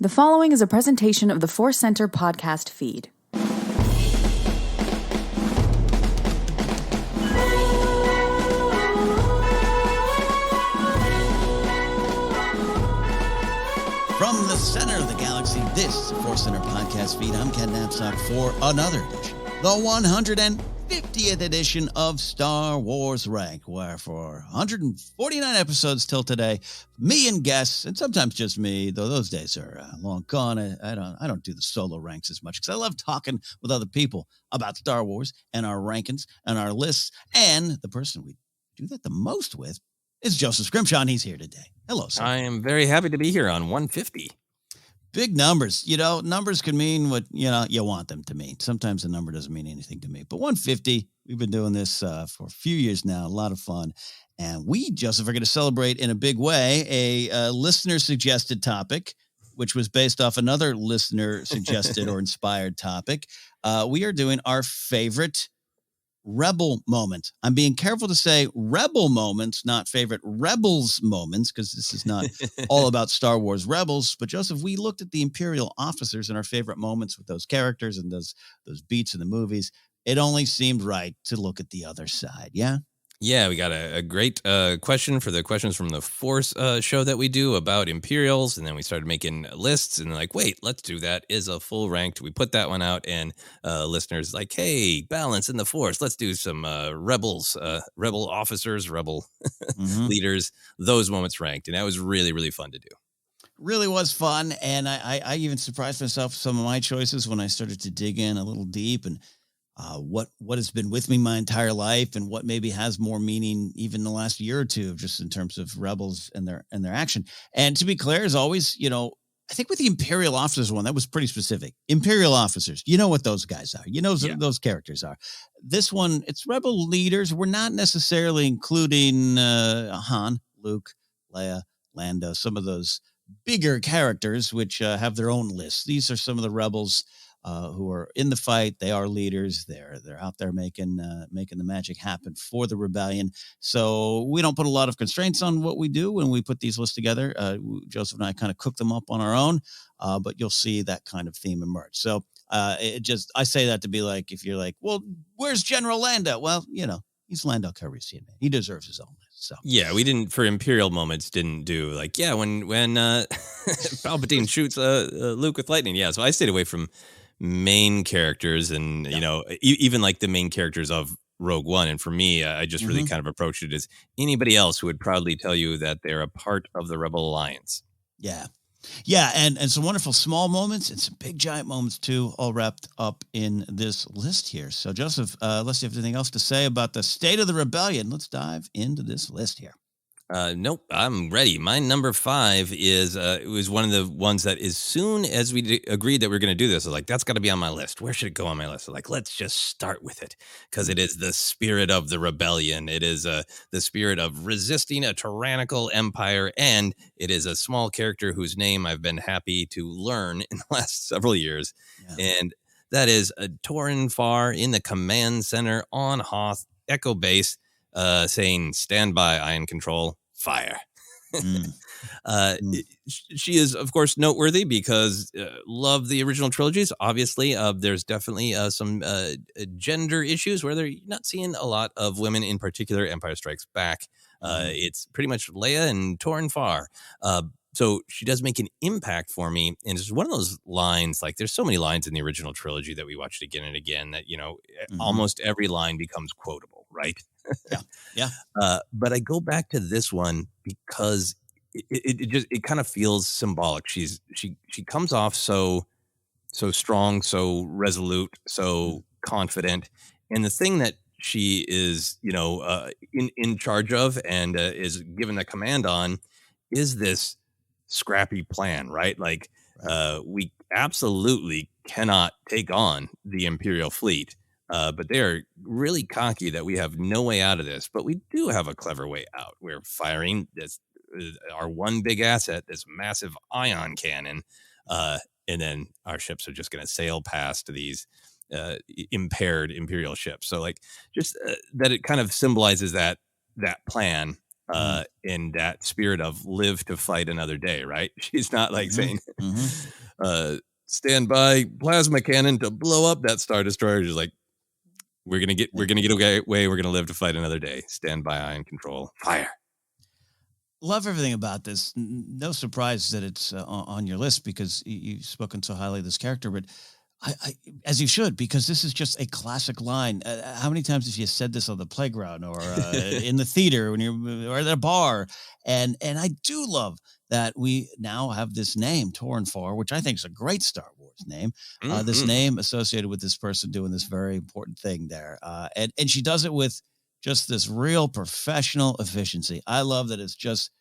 The following is a presentation of the Force Center podcast feed. From the center of the galaxy, this is the Force Center podcast feed. I'm Ken Knapsack for another edition, the 150th edition of Star Wars Rank, where for 149 episodes till today, me and guests, and sometimes just me, though those days are long gone. I don't do the solo ranks as much because I love talking with other people about Star Wars and our rankings and our lists. And the person we do that the most with is Joseph Scrimshaw, and he's here today. Hello, sir. I am very happy to be here on 150. Big numbers. You know, numbers can mean what, you want them to mean. Sometimes a number doesn't mean anything to me. But 150, we've been doing this for a few years now. A lot of fun. And we, Joseph, are going to celebrate in a big way a listener-suggested topic, which was based off another listener-suggested or inspired topic. We are doing our favorite Rebel moment. I'm being careful to say Rebel moments, not favorite Rebels moments, because this is not all about Star Wars Rebels. But Joseph, we looked at the Imperial officers and our favorite moments with those characters and those beats in the movies. It only seemed right to look at the other side. Yeah. Yeah, we got a great question for the questions from the Force show that we do about Imperials, and then we started making lists, and like, wait, let's do that is a full ranked. We put that one out, and listeners like, hey, balance in the Force. Let's do some rebels, rebel officers, rebel leaders, those moments ranked, and that was really, really fun to do. Really was fun, and I even surprised myself with some of my choices when I started to dig in a little deep and what has been with me my entire life and what maybe has more meaning even in the last year or two, just in terms of Rebels and their action. And to be clear, as always, I think with the Imperial officers one, that was pretty specific. Imperial officers, you know what those guys are. Those characters are. This one, it's Rebel leaders. We're not necessarily including Han, Luke, Leia, Lando, some of those bigger characters which have their own lists. These are some of the Rebels who are in the fight. They are leaders. They're out there making the magic happen for the rebellion. So we don't put a lot of constraints on what we do when we put these lists together. Joseph and I kind of cook them up on our own, but you'll see that kind of theme emerge. So I say that to be like, if you're like, well, where's General Lando? Well, he's Lando Calrissian, man. He deserves his own list. So yeah, we didn't for Imperial moments didn't do like when Palpatine shoots Luke with lightning. Yeah, so I stayed away from main characters and even like the main characters of Rogue One. And for me, I just really kind of approached it as anybody else who would proudly tell you that they're a part of the Rebel Alliance. Yeah, and some wonderful small moments and some big giant moments too, all wrapped up in this list here. So Joseph, unless you have anything else to say about the state of the rebellion, let's dive into this list here. Nope, I'm ready. My number 5 is it was one of the ones that as soon as we agreed that we were going to do this, I was like, that's got to be on my list. Where should it go on my list? Like, let's just start with it because it is the spirit of the rebellion. It is the spirit of resisting a tyrannical empire, and it is a small character whose name I've been happy to learn in the last several years, and that is Torin Farr in the command center on Hoth Echo Base, saying, "Stand by, Iron Control. Fire." She is, of course, noteworthy because love the original trilogies. Obviously, there's definitely some gender issues where they're not seeing a lot of women, in particular. Empire Strikes Back. It's pretty much Leia and Torin Farr. So she does make an impact for me. And it's one of those lines, like there's so many lines in the original trilogy that we watched again and again that, almost every line becomes quotable, right? Yeah. But I go back to this one because it kind of feels symbolic. She comes off so strong, so resolute, so confident. And the thing that she is, in charge of and is given the command on is this scrappy plan, right? Like, we absolutely cannot take on the Imperial fleet, but they are really cocky that we have no way out of this, but we do have a clever way out. We're firing this, our one big asset, this massive ion cannon, and then our ships are just going to sail past these impaired Imperial ships. So like just that it kind of symbolizes that plan. in that spirit of live to fight another day, right? She's not like saying, stand by plasma cannon to blow up that Star Destroyer. She's like, we're gonna get away. We're gonna live to fight another day. Stand by, ion control, fire. Love everything about this. No surprise that it's on your list because you've spoken so highly of this character, but I as you should, because this is just a classic line. How many times have you said this on the playground or in the theater when you're or at a bar? And I do love that we now have this name, Torn 4, which I think is a great Star Wars name. This name associated with this person doing this very important thing there. And she does it with just this real professional efficiency. I love that it's just,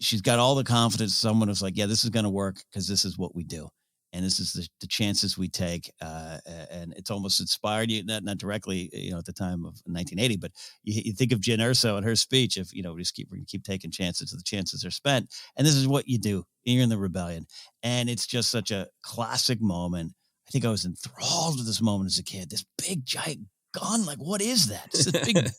she's got all the confidence. Someone who's like, yeah, this is going to work because this is what we do. And this is the chances we take. And it's almost inspired you, not directly, at the time of 1980, but you think of Jyn Erso and her speech, if, we just keep taking chances, the chances are spent. And this is what you do. You're in the rebellion. And it's just such a classic moment. I think I was enthralled with this moment as a kid, this big giant gun. Like, what is that? It's a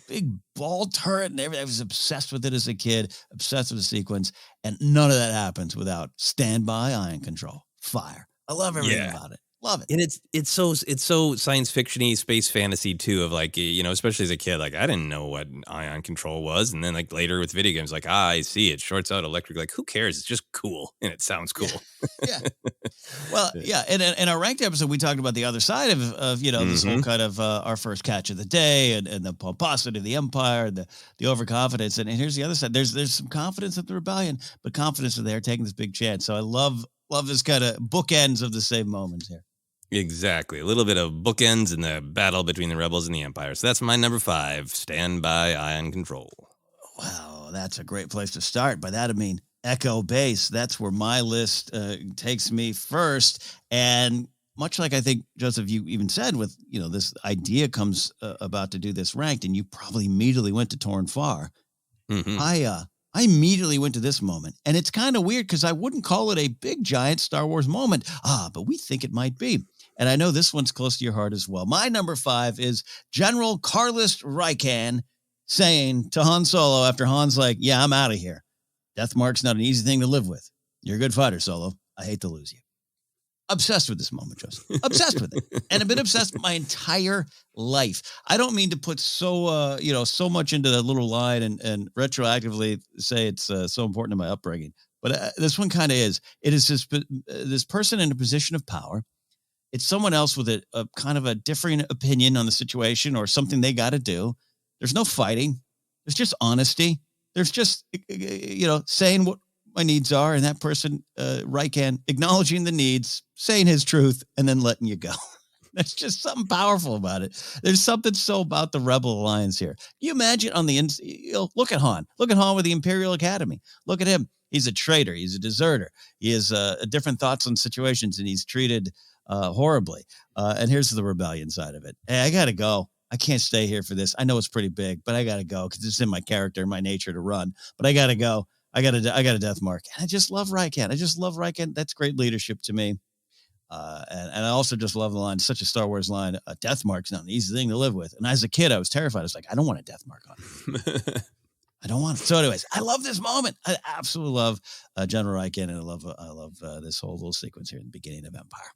big ball turret and everything. I was obsessed with it as a kid, obsessed with the sequence, and none of that happens without standby, ion control, fire. I love everything about it. Love it. And it's so science fiction-y, space fantasy too, of like, especially as a kid, like I didn't know what ion control was. And then like later with video games, like, I see it shorts out electric. Like, who cares? It's just cool. And it sounds cool. Yeah. Well, yeah. In our ranked episode, we talked about the other side of this whole kind of our first catch of the day and the pomposity of the Empire, the overconfidence. And here's the other side. There's some confidence at the rebellion, but confidence that they're taking this big chance. So I love this kind of bookends of the same moments here. Exactly. A little bit of bookends in the battle between the rebels and the Empire. So that's my number 5, standby, ion control. Wow, that's a great place to start. By that, I mean Echo Base. That's where my list takes me first. And much like I think, Joseph, you even said with, this idea comes about to do this ranked, and you probably immediately went to Torn Far. I immediately went to this moment, and it's kind of weird because I wouldn't call it a big, giant Star Wars moment. But we think it might be. And I know this one's close to your heart as well. My number 5 is General Carlist Raikan saying to Han Solo after Han's like, yeah, I'm out of here. Death Mark's not an easy thing to live with. You're a good fighter, Solo. I hate to lose you. Obsessed with this moment, Joseph. Obsessed with it. And I've been obsessed my entire life. I don't mean to put so much into that little line and retroactively say it's so important to my upbringing. But this one kind of is. It is this person in a position of power. It's someone else with a kind of a differing opinion on the situation or something they got to do. There's no fighting. There's just honesty. There's just, saying what my needs are. And that person, Raikan, acknowledging the needs, saying his truth, and then letting you go. There's just something powerful about it. There's something so about the Rebel Alliance here. You imagine on the look at Han. Look at Han with the Imperial Academy. Look at him. He's a traitor. He's a deserter. He has different thoughts on situations, and he's treated horribly. And here's the rebellion side of it. Hey, I got to go. I can't stay here for this. I know it's pretty big, but I got to go because it's in my character, my nature to run. But I got to go. I got a death mark. And I just love Raikan. That's great leadership to me. And I also just love the line, such a Star Wars line, a death mark's not an easy thing to live with. And as a kid, I was terrified. I was like, I don't want a death mark on me. I don't want it. So anyways, I love this moment. I absolutely love General Raikan, and I love this whole little sequence here in the beginning of Empire.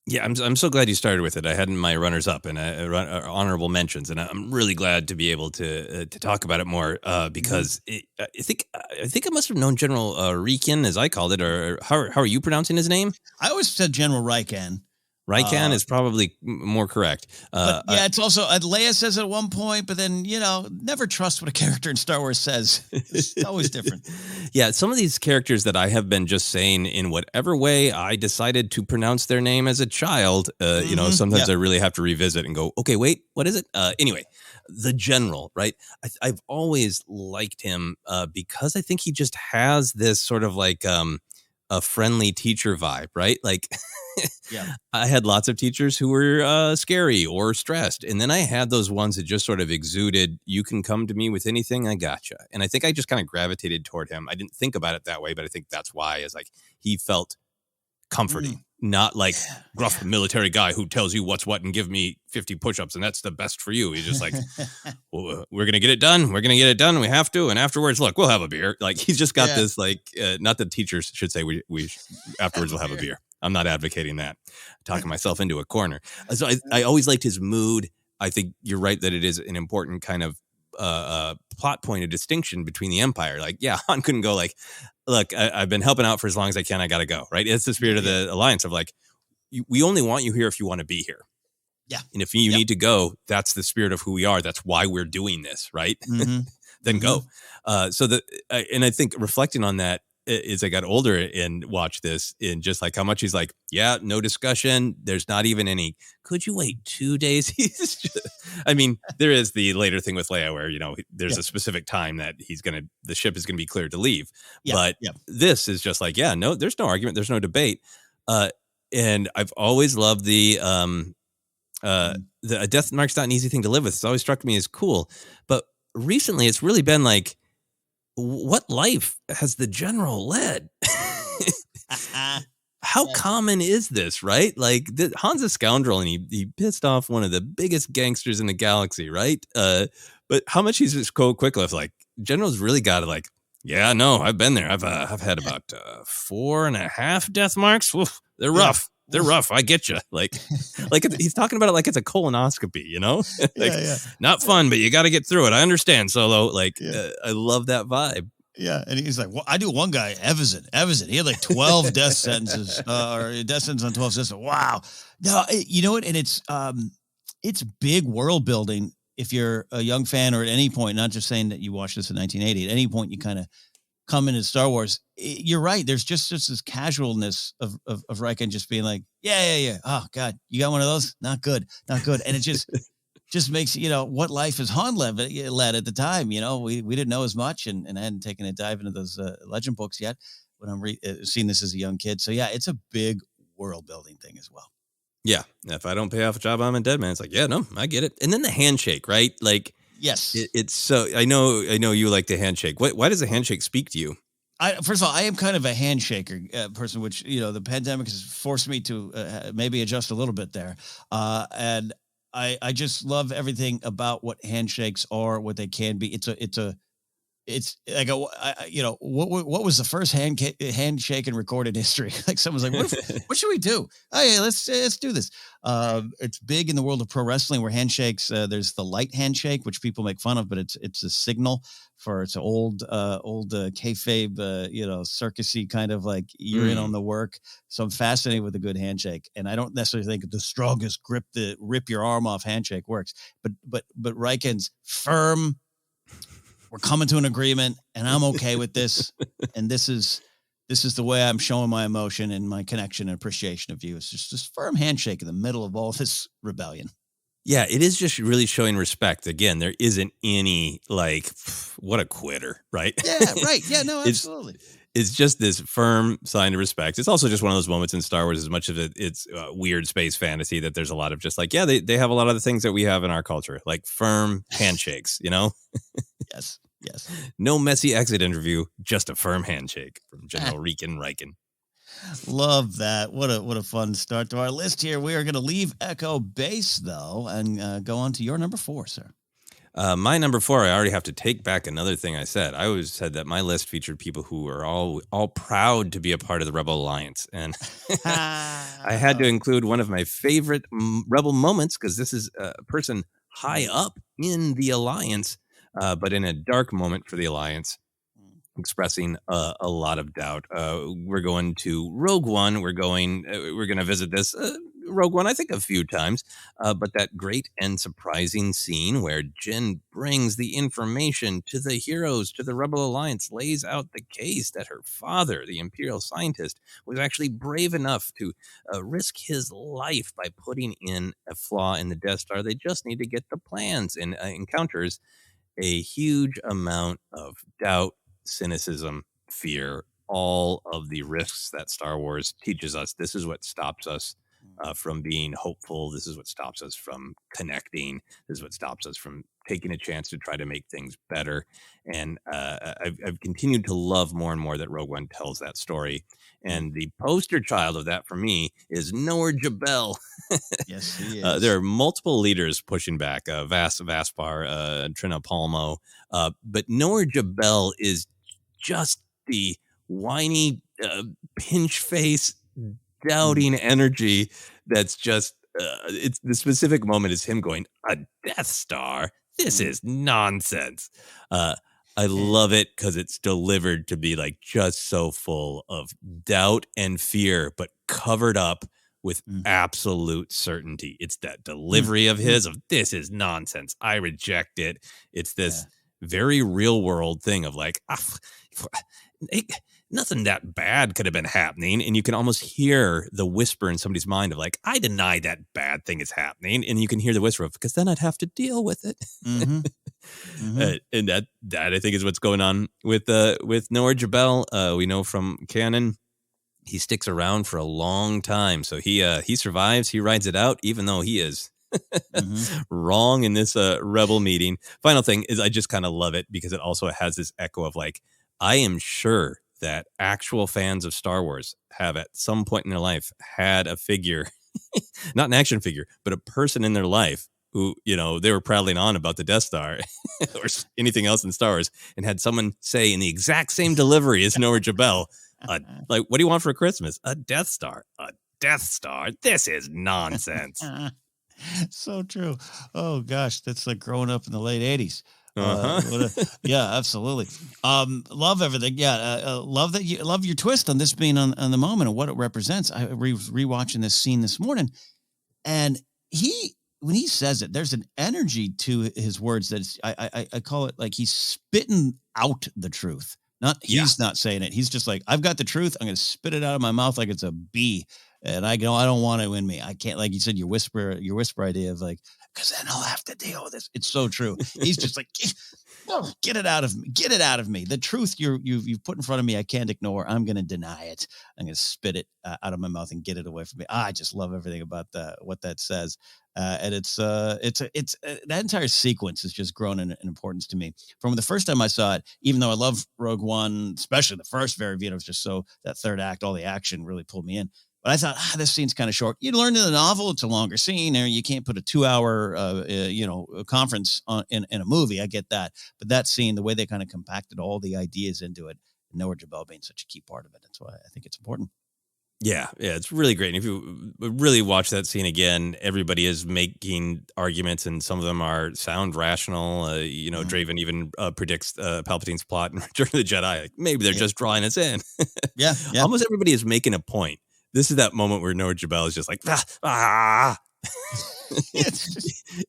Yeah, I'm so glad you started with it. I had my runners up and honorable mentions, and I'm really glad to be able to talk about it more because I think I must have known General Raikan, as I called it, or how are you pronouncing his name? I always said General Raikan. Raikan is probably more correct. But yeah, it's also, Leia says it at one point, but then, never trust what a character in Star Wars says. It's always different. Yeah, some of these characters that I have been just saying in whatever way I decided to pronounce their name as a child, sometimes I really have to revisit and go, okay, wait, what is it? Anyway, the General, right? I've always liked him because I think he just has this sort of like a friendly teacher vibe, right? Like, yeah, I had lots of teachers who were scary or stressed. And then I had those ones that just sort of exuded, you can come to me with anything, I gotcha. And I think I just kind of gravitated toward him. I didn't think about it that way, but I think that's why, is like he felt comforting, not like gruff military guy who tells you what's what and give me 50 push-ups and that's the best for you. He's just like, well, we're going to get it done. We're going to get it done. We have to. And afterwards, look, we'll have a beer. Like he's just got this like, not that teachers should say we afterwards we'll have a beer. I'm not advocating that. I'm talking myself into a corner. So I always liked his mood. I think you're right that it is an important kind of plot point of distinction between the Empire. Like, yeah, Han couldn't go like, look, I've been helping out for as long as I can. I got to go. Right. It's the spirit of the Alliance of like, we only want you here if you want to be here. Yeah. And if you need to go, that's the spirit of who we are. That's why we're doing this. Right. Then go. And I think reflecting on that as I got older and watched this and just like how much he's like, yeah, no discussion. There's not even any, could you wait 2 days? I mean, there is the later thing with Leia where, there's a specific time that the ship is going to be cleared to leave. But this is just like, no, there's no argument. There's no debate. And I've always loved the death mark's not an easy thing to live with. It's always struck me as cool. But recently it's really been like, what life has the general led? How common is this, right? Like Han's a scoundrel and he pissed off one of the biggest gangsters in the galaxy, right? But how much he's just quick left, like generals really got to like, yeah, no, I've been there. I've had about 4.5 death marks. Oof, they're rough. They're rough. I get you. Like he's talking about it like it's a colonoscopy, not fun, but you got to get through it. I understand, Solo. I love that vibe. Yeah, and he's like, well, I do one guy, Evison. He had like 12 death sentences, or death sentence on 12 sentences. Wow. No, you know what? And it's big world building. If you're a young fan, or at any point, not just saying that you watched this in 1980, at any point you kind of come into Star Wars, you're right. There's just this casualness of Riken just being like, yeah. Oh God, you got one of those? Not good. And it just makes, what life is Han led at the time. We didn't know as much and I hadn't taken a dive into those legend books yet when I'm seeing this as a young kid. So yeah, it's a big world building thing as well. Yeah. If I don't pay off a job, I'm a dead man. It's like, yeah, no, I get it. And then the handshake, right? Like, yes, it's so, I know you like the handshake. Why does the handshake speak to you? First of all, I am kind of a handshaker person, which, the pandemic has forced me to maybe adjust a little bit there. And I just love everything about what handshakes are, what they can be. It's like what was the first handshake in recorded history? Like someone's like, what should we do? Oh yeah, let's do this. It's big in the world of pro wrestling where handshakes. There's the light handshake, which people make fun of, but it's a signal for it's an old kayfabe, circusy kind of like you're in on the work. So I'm fascinated with a good handshake, and I don't necessarily think the strongest grip, the rip your arm off handshake works, but Riken's firm. We're coming to an agreement and I'm okay with this. And this is the way I'm showing my emotion and my connection and appreciation of you. It's just this firm handshake in the middle of all this rebellion. Yeah, it is just really showing respect. Again, there isn't any like, what a quitter, right? Yeah, right. Yeah, no, absolutely. It's just this firm sign of respect. It's also just one of those moments in Star Wars, as much of it's weird space fantasy, that there's a lot of just like, they have a lot of the things that we have in our culture, like firm handshakes, Yes. No messy exit interview, just a firm handshake from General Riken. Love that. What a fun start to our list here. We are going to leave Echo Base, though, and go on to your number 4, sir. My number 4, I already have to take back another thing I said. I always said that my list featured people who are all proud to be a part of the Rebel Alliance. And I had to include one of my favorite Rebel moments, because this is a person high up in the Alliance, but in a dark moment for the Alliance, expressing a lot of doubt. We're going to Rogue One. We're going to visit this Rogue One, I think, a few times. But that great and surprising scene where Jyn brings the information to the heroes, to the Rebel Alliance, lays out the case that her father, the Imperial scientist, was actually brave enough to risk his life by putting in a flaw in the Death Star. They just need to get the plans, and encounters a huge amount of doubt, cynicism, fear, all of the risks that Star Wars teaches us. This is what stops us from being hopeful. This is what stops us from connecting. This is what stops us from taking a chance to try to make things better. And I've continued to love more and more that Rogue One tells that story. And the poster child of that for me is Noah Jabel. Yes, he is. There are multiple leaders pushing back, Vaspar, Trina Palmo, but Noah Jabel is just the whiny, pinch face, doubting energy that's just, it's the specific moment is him going, a Death Star? This is nonsense. I love it because it's delivered to be like just so full of doubt and fear, but covered up with absolute certainty. It's that delivery of his of this is nonsense. I reject it. It's this very real world thing of like, nothing that bad could have been happening. And you can almost hear the whisper in somebody's mind of like, I deny that bad thing is happening. And you can hear the whisper of, because then I'd have to deal with it. And that I think is what's going on with Noah Jabel. We know from canon, he sticks around for a long time. So he survives, he rides it out, even though he is wrong in this rebel meeting. Final thing is I just kind of love it because it also has this echo of like, I am sure that actual fans of Star Wars have at some point in their life had a figure, not an action figure, but a person in their life who, they were prattling on about the Death Star or anything else in Star Wars and had someone say in the exact same delivery as Noah Jabel, like, what do you want for Christmas? A Death Star. A Death Star? This is nonsense. So true. Oh, gosh, that's like growing up in the late 80s. Yeah, absolutely. Love everything. Yeah, love your twist on this being on the moment and what it represents. I was rewatching this scene this morning, and when he says it, there's an energy to his words that I call it like he's spitting out the truth. He's not saying it. He's just like, I've got the truth. I'm going to spit it out of my mouth like it's a bee. And I don't want it in me. I can't, like you said, your whisper idea of like, because then I'll have to deal with this. It's so true. He's just like, get it out of me. Get it out of me. The truth you've put in front of me, I can't ignore. I'm going to deny it. I'm going to spit it out of my mouth and get it away from me. I just love everything about what that says. And it's that entire sequence has just grown in importance to me from the first time I saw it. Even though I love Rogue One, especially the first very view, it was just so that third act, all the action really pulled me in. But I thought, this scene's kind of short. You learn in the novel, it's a longer scene, or you can't put a 2-hour, conference in a movie. I get that. But that scene, the way they kind of compacted all the ideas into it, and Noah Jabel being such a key part of it, that's why I think it's important. Yeah, it's really great. And if you really watch that scene again, everybody is making arguments, and some of them sound rational. Draven even predicts Palpatine's plot in Return of the Jedi. Like, maybe they're just drawing us in. Yeah. Almost everybody is making a point. This is that moment where Noah Jabel is just like,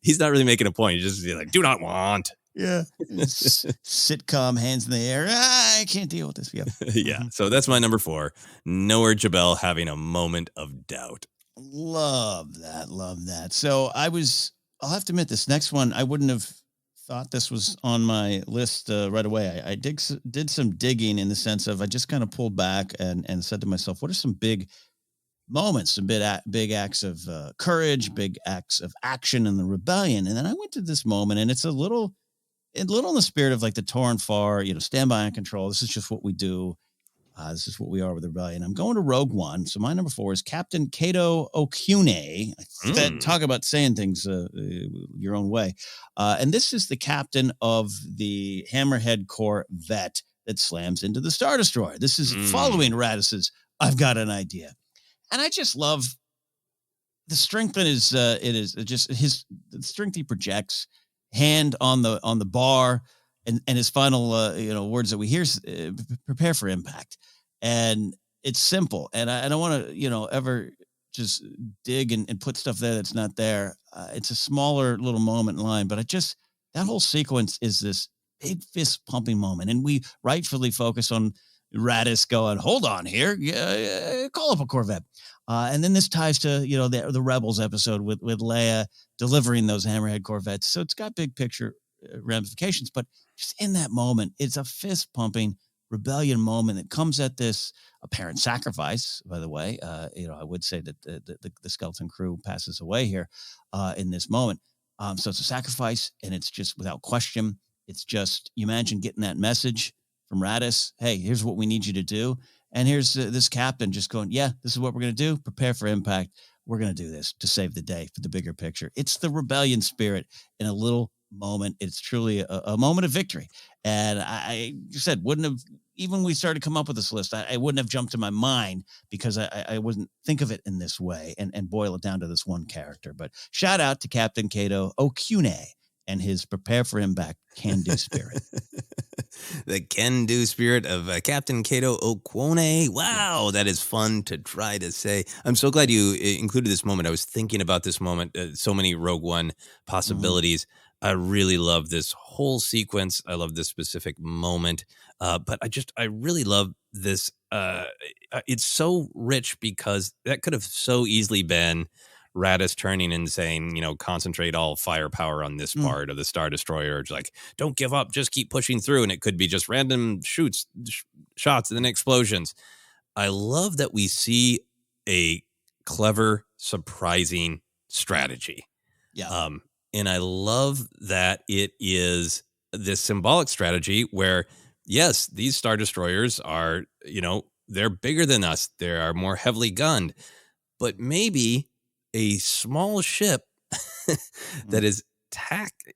he's not really making a point. He's just like, do not want. Yeah. Sitcom, hands in the air. I can't deal with this. Yeah. Yeah. So that's my number 4. Noah Jabel having a moment of doubt. Love that. So I'll have to admit, this next one, I wouldn't have thought this was on my list right away. I did some digging in the sense of I just kind of pulled back and said to myself, what are some big moments, some big acts of courage, big acts of action in the rebellion? And then I went to this moment, and it's a little in the spirit of like the Torn Far, stand by and control. This is just what we do. This is what we are with the rebellion. I'm going to Rogue One. So my number 4 is Captain Kato Okune. Talk about saying things your own way. And this is the captain of the Hammerhead Corvette that slams into the Star Destroyer. This is following Raddus's I've got an idea. And I just love the strength that is the strength he projects, hand on the bar, and his final words that we hear, prepare for impact. And it's simple. And I don't want to ever just dig and put stuff there that's not there. It's a smaller little moment in line, but that whole sequence is this big fist pumping moment, and we rightfully focus on Raddus going, hold on here, call up a Corvette. And then this ties to, the Rebels episode with Leia delivering those Hammerhead Corvettes. So it's got big picture ramifications, but just in that moment, it's a fist pumping rebellion moment that comes at this apparent sacrifice, by the way. I would say that the skeleton crew passes away here in this moment. So it's a sacrifice, and it's just without question. It's just, you imagine getting that message from Raddus. Hey, here's what we need you to do. And here's this captain just going, yeah, this is what we're going to do. Prepare for impact. We're going to do this to save the day for the bigger picture. It's the rebellion spirit in a little moment. It's truly a moment of victory. And I said, wouldn't have, even when we started to come up with this list, I wouldn't have jumped to my mind because I wouldn't think of it in this way and boil it down to this one character. But shout out to Captain Cato Okune and his prepare for impact can-do spirit. The can-do spirit of Captain Cato Okune. Wow, that is fun to try to say. I'm so glad you included this moment. I was thinking about this moment. So many Rogue One possibilities. I really love this whole sequence. I love this specific moment. But I really love this. It's so rich because that could have so easily been Raddus turning and saying, concentrate all firepower on this part of the Star Destroyer. It's like, don't give up, just keep pushing through. And it could be just random shots and then explosions. I love that we see a clever, surprising strategy. Yeah. And I love that it is this symbolic strategy where, yes, these Star Destroyers are, they're bigger than us. They are more heavily gunned. But maybe a small ship that is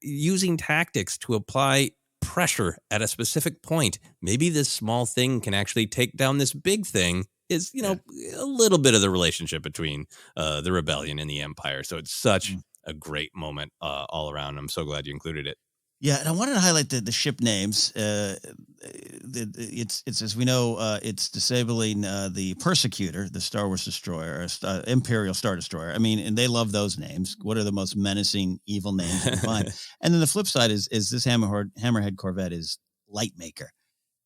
using tactics to apply pressure at a specific point. Maybe this small thing can actually take down this big thing is, a little bit of the relationship between the rebellion and the Empire. So it's such a great moment all around. I'm so glad you included it. Yeah, and I wanted to highlight the ship names. It's as we know, it's disabling the Persecutor, the Star Wars destroyer, Imperial Star Destroyer. I mean, and they love those names. What are the most menacing, evil names you can find? And then the flip side is this Hammerhead Corvette is Lightmaker,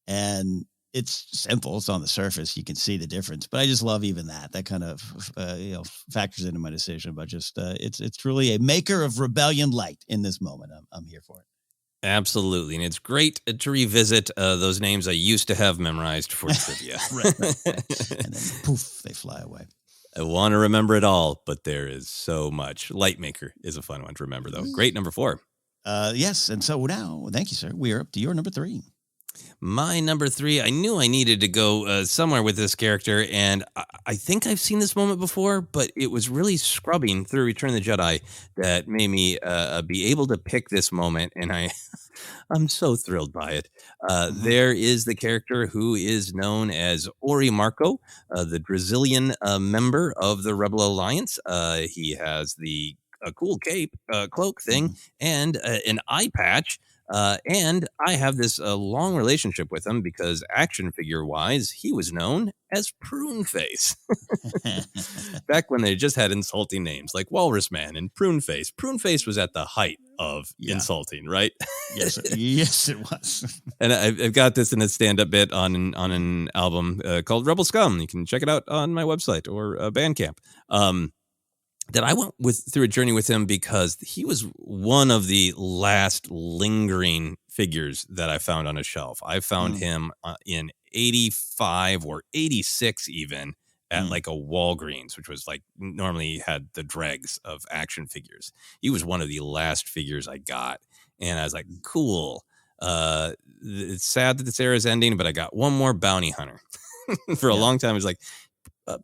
and it's simple. It's on the surface. You can see the difference, but I just love even that kind of factors into my decision. But just it's truly a maker of rebellion light in this moment. I'm here for it. Absolutely. And it's great to revisit those names I used to have memorized for trivia. Right. And then poof, they fly away. I want to remember it all, but there is so much. Lightmaker is a fun one to remember, though. Great number 4. Yes. And so now, thank you, sir. We are up to your number 3. My number 3, I knew I needed to go somewhere with this character, and I think I've seen this moment before, but it was really scrubbing through Return of the Jedi that made me be able to pick this moment, and I'm so thrilled by it. There is the character who is known as Ori Marco, the Brazilian member of the Rebel Alliance. He has a cool cape, cloak thing, and an eye patch. And I have this long relationship with him because action figure wise, he was known as Prune Face. Back when they just had insulting names like Walrus Man and Prune Face. Prune Face was at the height of insulting, right? Yes, yes, it was. And I've got this in a stand-up bit on an album called Rebel Scum. You can check it out on my website or Bandcamp. That I went through a journey with him because he was one of the last lingering figures that I found on a shelf. I found him in 85 or 86 even at like a Walgreens, which was like normally had the dregs of action figures. He was one of the last figures I got. And I was like, cool. It's sad that this era is ending, but I got one more bounty hunter. For a long time, it was like,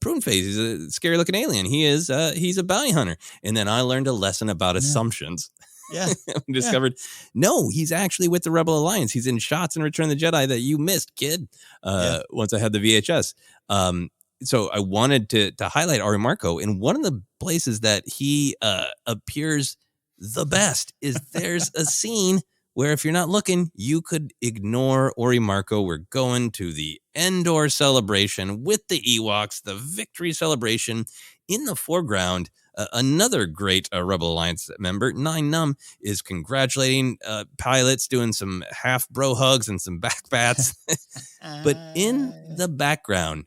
Prune Face is a scary looking alien. He's a bounty hunter. And then I learned a lesson about assumptions. Yeah. Discovered, no, he's actually with the Rebel Alliance. He's in shots in Return of the Jedi that you missed, kid. Once I had the VHS. So I wanted to highlight Ori Marco. And one of the places that he appears the best is there's a scene where if you're not looking, you could ignore Ori Marco. We're going to the Endor celebration with the Ewoks, the victory celebration. In the foreground, another great Rebel Alliance member, Nine Numb, is congratulating pilots, doing some half bro hugs and some back pats. But in the background,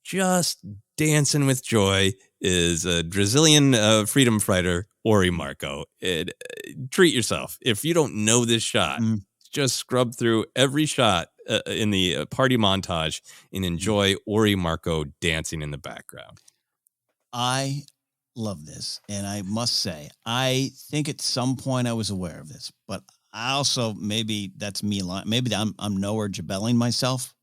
just dancing with joy, is a Brazilian freedom fighter, Ori Marco. Treat yourself. If you don't know this shot, just scrub through every shot in the party montage and enjoy Ori Marco dancing in the background. I love this, and I must say, I think at some point I was aware of this, but I also, maybe that's me lying. Maybe I'm nowhere jabelling myself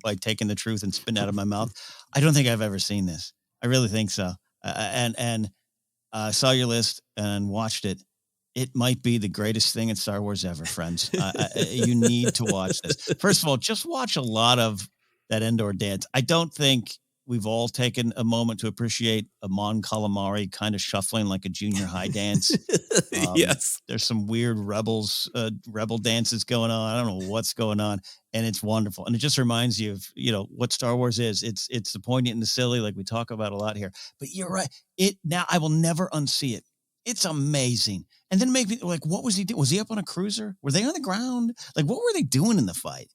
by taking the truth and spitting it out of my mouth. I don't think I've ever seen this. I really think so. And saw your list and watched it. It might be the greatest thing in Star Wars ever, friends. You need to watch this. First of all, just watch a lot of that Endor dance. I don't think we've all taken a moment to appreciate a Mon Calamari kind of shuffling like a junior high dance. Yes. There's some weird rebel dances going on. I don't know what's going on. And it's wonderful. And it just reminds you of, what Star Wars is. It's the poignant and the silly, like we talk about a lot here. But you're right. Now I will never unsee it. It's amazing. And then make me like, what was he doing? Was he up on a cruiser? Were they on the ground? Like, what were they doing in the fight?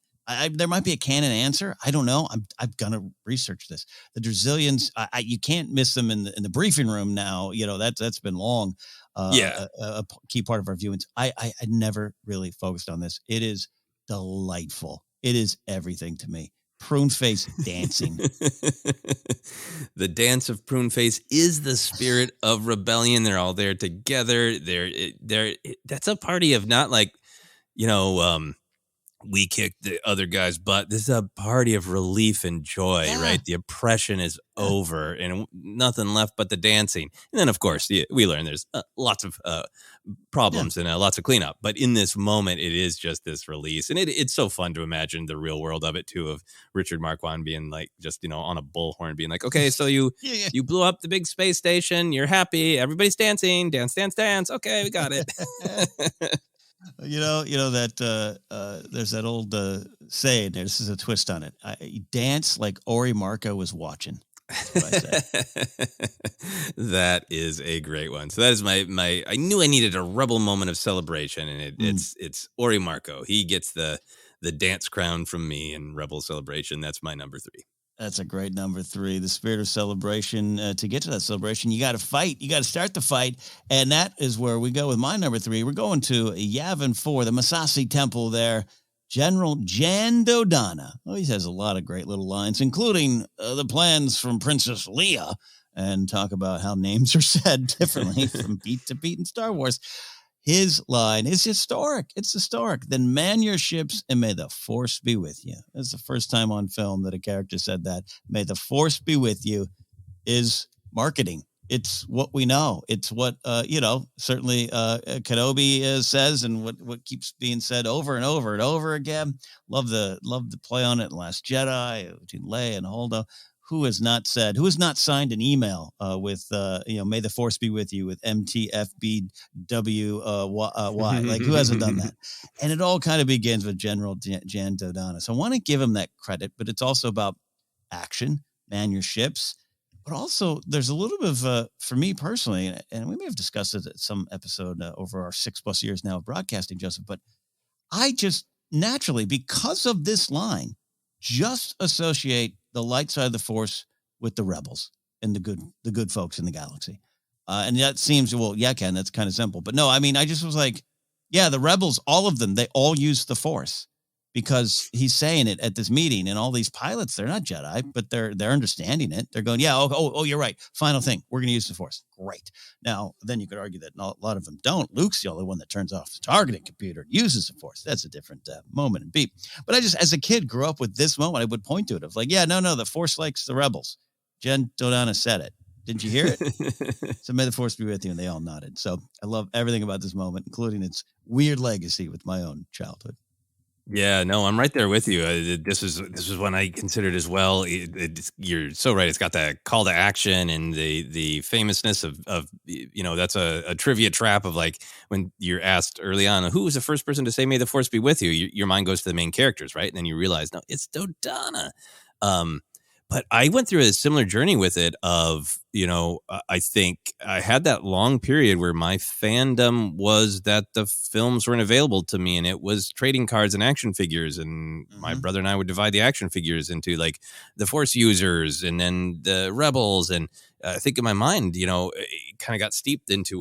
There might be a canon answer. I don't know. I'm gonna research this. The Drazilians, you can't miss them in the briefing room now. That's been long. A key part of our viewings. I never really focused on this. It is delightful. It is everything to me. Prune face dancing. The dance of Prune Face is the spirit of rebellion. They're all there together. That's a party of not like, we kicked the other guy's butt. This is a party of relief and joy, right? The oppression is over and nothing left but the dancing. And then, of course, we learn there's lots of problems and lots of cleanup. But in this moment, it is just this release. And it's so fun to imagine the real world of it, too, of Richard Marquand being like just, on a bullhorn, being like, okay, so you blew up the big space station. You're happy. Everybody's dancing. Dance, dance, dance. Okay, we got it. That there's that old saying there. This is a twist on it. Dance like Ori Marco was watching. That's what I say. That is a great one. So that is my. I knew I needed a rebel moment of celebration, and it's Ori Marco. He gets the dance crown from me in Rebel Celebration. That's my number 3. That's a great number 3. The spirit of celebration. To get to that celebration, you got to fight. You got to start the fight. And that is where we go with my number 3. We're going to Yavin 4, the Masasi Temple there. General Jan Dodonna. Oh, he has a lot of great little lines, including the plans from Princess Leia, and talk about how names are said differently from beat to beat in Star Wars. His line is historic. It's historic. Then man your ships and may the force be with you. That's the first time on film that a character said that. May the force be with you is marketing. It's what we know. It's what, certainly Kenobi says, and what keeps being said over and over and over again. Love the play on it in Last Jedi between Leia and Holdo. Who has not signed an email with, may the force be with you with MTFBWY? Like, who hasn't done that? And it all kind of begins with General Jan Dodonna. So I want to give him that credit, but it's also about action, man your ships. But also there's a little bit of, for me personally, and we may have discussed it at some episode over our 6+ years now of broadcasting, Joseph, but I just naturally, because of this line, just associate the light side of the force with the rebels and the good folks in the galaxy. And that seems, Ken, that's kind of simple. But no, I mean, I just was like, the rebels, all of them, they all use the force, because he's saying it at this meeting, and all these pilots, they're not Jedi, but they're understanding it. They're going, you're right. Final thing, we're going to use the force. Great. Now, then you could argue that a lot of them don't. Luke's the only one that turns off the targeting computer and uses the force. That's a different moment and beat. But I just, as a kid, grew up with this moment. I would point to it of like, the force likes the rebels. Jen Dodonna said it. Didn't you hear it? So may the force be with you. And they all nodded. So I love everything about this moment, including its weird legacy with my own childhood. Yeah, no, I'm right there with you. This is one I considered as well. You're so right. It's got that call to action and the famousness of that's a trivia trap of like when you're asked early on, who was the first person to say, may the force be with you? Your mind goes to the main characters, right? And then you realize, no, it's Dodonna. But I went through a similar journey with it of, I think I had that long period where my fandom was that the films weren't available to me, and it was trading cards and action figures. And my brother and I would divide the action figures into like the Force users and then the rebels. And I think in my mind, it kind of got steeped into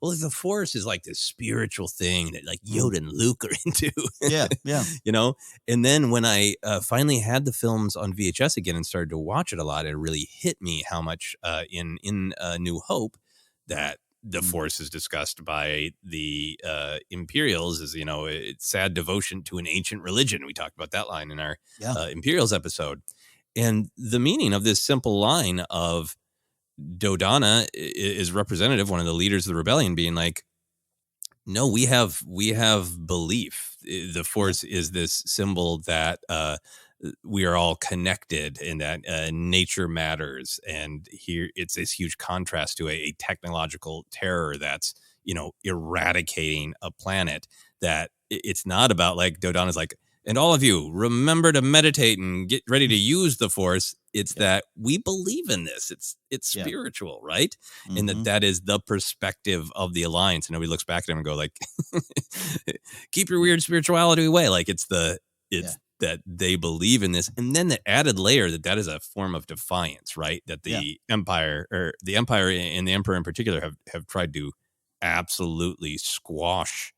well, well, the Force is like this spiritual thing that like Yoda and Luke are into. Yeah. You know? And then when I finally had the films on VHS again and started to watch it a lot, it really hit me how much in New Hope that the Force is discussed by the Imperials as, you know, it's sad devotion to an ancient religion. We talked about that line in our Imperials episode. And the meaning of this simple line of Dodonna is representative, one of the leaders of the rebellion, being like, no, we have belief. The Force is this symbol that we are all connected and that nature matters. And here it's this huge contrast to a technological terror that's, you know, eradicating a planet. That it's not about like Dodonna's like, and all of you remember to meditate and get ready to use the Force. It's that we believe in this. It's spiritual, right? And that is the perspective of the Alliance. And nobody looks back at him and go like, keep your weird spirituality away. Like it's that they believe in this. And then the added layer that is a form of defiance, right? That the Empire and the Emperor in particular have tried to absolutely squash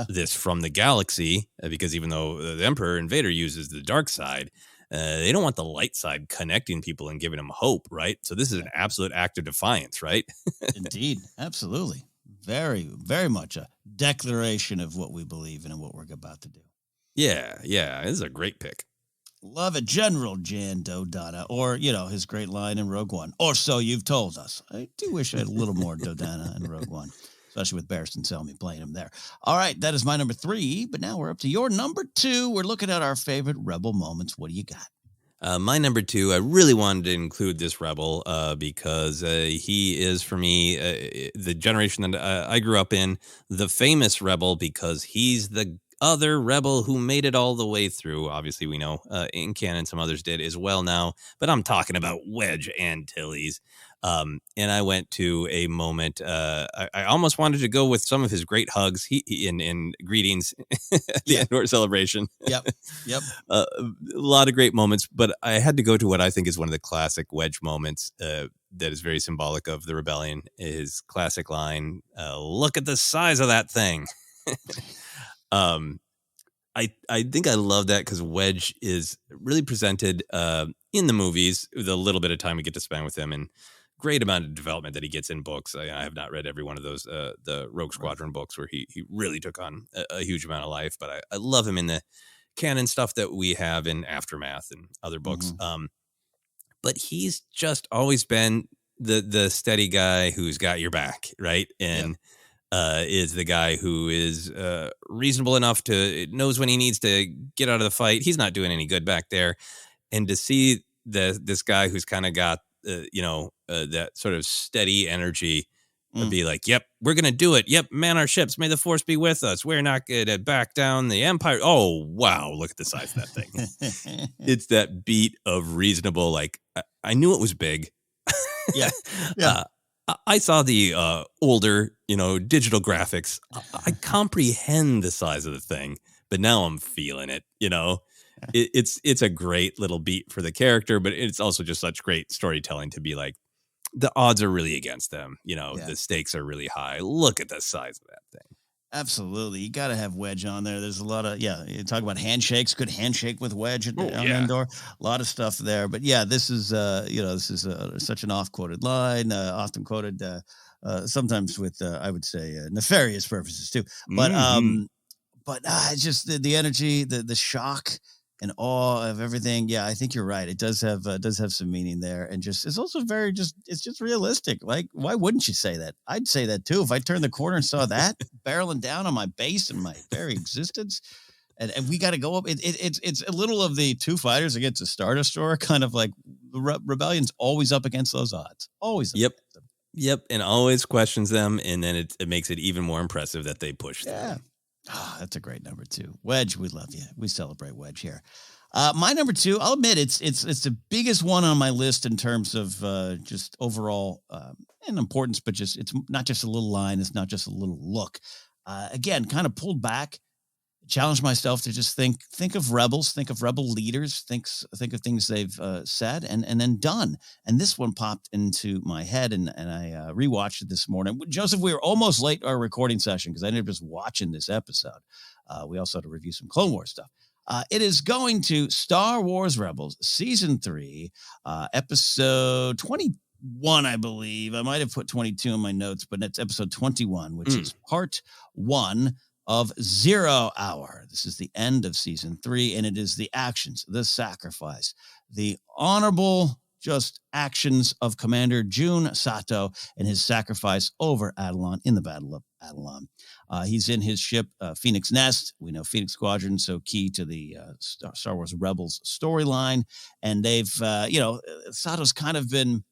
this from the galaxy, because even though the Emperor and Vader uses the dark side, they don't want the light side connecting people and giving them hope, right? So this is an absolute act of defiance, right? Indeed. Absolutely. Very, very much a declaration of what we believe in and what we're about to do. Yeah. This is a great pick. Love it. General Jan Dodonna, or, you know, his great line in Rogue One, or so you've told us. I do wish I had a little more Dodonna in Rogue One, especially with Barristan Selmy playing him there. All right, that is my number 3, but now we're up to your number 2. We're looking at our favorite Rebel moments. What do you got? My number 2, I really wanted to include this Rebel because he is, for me, the generation that I grew up in, the famous Rebel, because he's the other Rebel who made it all the way through. Obviously, we know in canon some others did as well now, but I'm talking about Wedge Antilles. And I went to a moment. I almost wanted to go with some of his great hugs in greetings at the Andor celebration. Yep. A lot of great moments, but I had to go to what I think is one of the classic Wedge moments that is very symbolic of the rebellion. His classic line, "Look at the size of that thing." I think I love that because Wedge is really presented in the movies, the little bit of time we get to spend with him, and great amount of development that he gets in books. I have not read every one of those, the Rogue Squadron books where he really took on a huge amount of life, but I love him in the canon stuff that we have in Aftermath and other books. But he's just always been the steady guy who's got your back, right? And is the guy who is reasonable enough to knows when he needs to get out of the fight. He's not doing any good back there. And to see this guy who's kind of got that sort of steady energy and be like, yep, we're going to do it. Yep. Man our ships. May the Force be with us. We're not going to back down the Empire. Oh, wow. Look at the size of that thing. It's that beat of reasonable. Like I knew it was big. I saw the older, digital graphics. I comprehend the size of the thing, but now I'm feeling it, It's a great little beat for the character, but it's also just such great storytelling to be like, the odds are really against them. The stakes are really high. Look at the size of that thing. Absolutely. You got to have Wedge on there. There's a lot of, you talk about handshakes, good handshake with Wedge on Endor, a lot of stuff there. But this is, such an oft-quoted line, often quoted, sometimes with, I would say, nefarious purposes too. But, it's just the energy, the shock and awe of everything. Yeah, I think you're right. It does have some meaning there, and it's also it's just realistic. Like, why wouldn't you say that? I'd say that too if I turned the corner and saw that barreling down on my base and my very existence, and we got to go up. It's a little of the two fighters against a Star Destroyer, kind of like the rebellion's always up against those odds. Always. Up against them. Yep, and always questions them, and then it makes it even more impressive that they push through. Yeah. Oh, that's a great number 2. Wedge, we love you. We celebrate Wedge here. My number 2, I'll admit it's the biggest one on my list in terms of just overall and importance, but it's not just a little line. It's not just a little look. Again, kind of pulled back. challenge myself to just think of rebels, think of rebel leaders, think of things they've said and then done. And this one popped into my head, and I rewatched it this morning. Joseph, we were almost late our recording session because I ended up just watching this episode. We also had to review some Clone Wars stuff. It is going to Star Wars Rebels Season 3, episode 21, I believe. I might have put 22 in my notes, but it's episode 21, which is part 1 of 0 Hour. This is the end of Season 3, and it is the actions, the sacrifice, the honorable just actions of Commander Jun Sato and his sacrifice over Atollon in the Battle of Atollon. He's in his ship, Phoenix Nest. We know Phoenix Squadron, so key to the Star Wars Rebels storyline. And they've, Sato's kind of been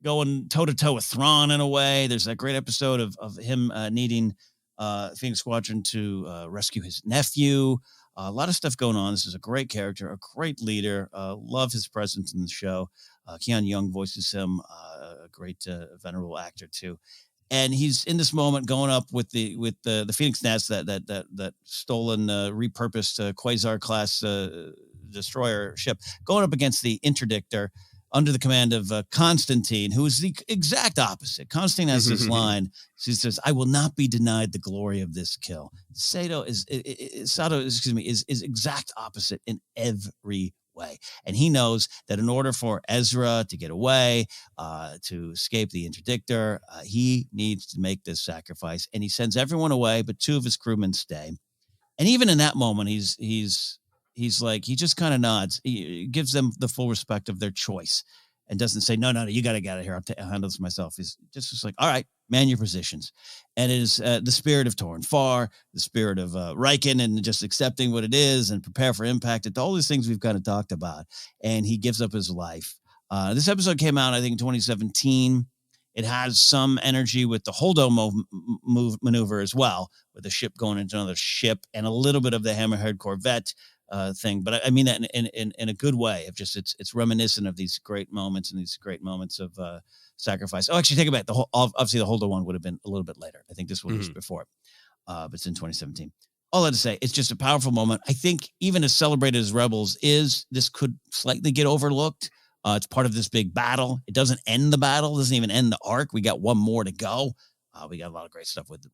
going toe-to-toe with Thrawn in a way. There's that great episode of him needing Phoenix Squadron to rescue his nephew. A lot of stuff going on. This is a great character, a great leader. Love his presence in the show. Keon Young voices him, a great venerable actor too. And he's in this moment going up with the Phoenix Nest, that stolen, repurposed Quasar class destroyer ship, going up against the Interdictor under the command of Constantine, who is the exact opposite. Constantine has this line. He says, "I will not be denied the glory of this kill." Sato is exact opposite in every way. And he knows that in order for Ezra to get away, to escape the Interdictor, he needs to make this sacrifice. And he sends everyone away, but 2 of his crewmen stay. And even in that moment, he's like, he just kind of nods. He gives them the full respect of their choice and doesn't say, no, you got to get out of here. I'll handle this myself. He's just like, all right, man your positions. And it is the spirit of Torrin Farr, the spirit of Riken, and just accepting what it is and prepare for impact. It's all these things we've kind of talked about. And he gives up his life. This episode came out, I think, in 2017. It has some energy with the Holdo maneuver as well, with the ship going into another ship and a little bit of the Hammerhead Corvette thing, but I mean that in a good way. Of just it's reminiscent of these great moments and these great moments of sacrifice. Oh, actually, take it back. Obviously the Holdo one would have been a little bit later. I think this one was before, but it's in 2017. All that to say, it's just a powerful moment. I think even as celebrated as Rebels is, this could slightly get overlooked. It's part of this big battle. It doesn't end the battle. It doesn't even end the arc. We got one more to go. We got a lot of great stuff with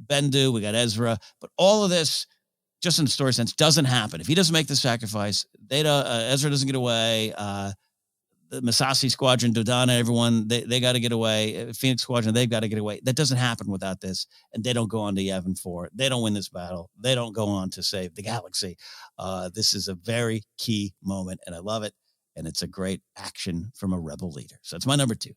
Bendu. We got Ezra, but all of this, just in the story sense, doesn't happen. If he doesn't make the sacrifice, Ezra doesn't get away. The Masasi Squadron, Dodonna, everyone, they got to get away. Phoenix Squadron, they've got to get away. That doesn't happen without this. And they don't go on to Yavin 4. They don't win this battle. They don't go on to save the galaxy. This is a very key moment, and I love it. And it's a great action from a rebel leader. So it's my number 2.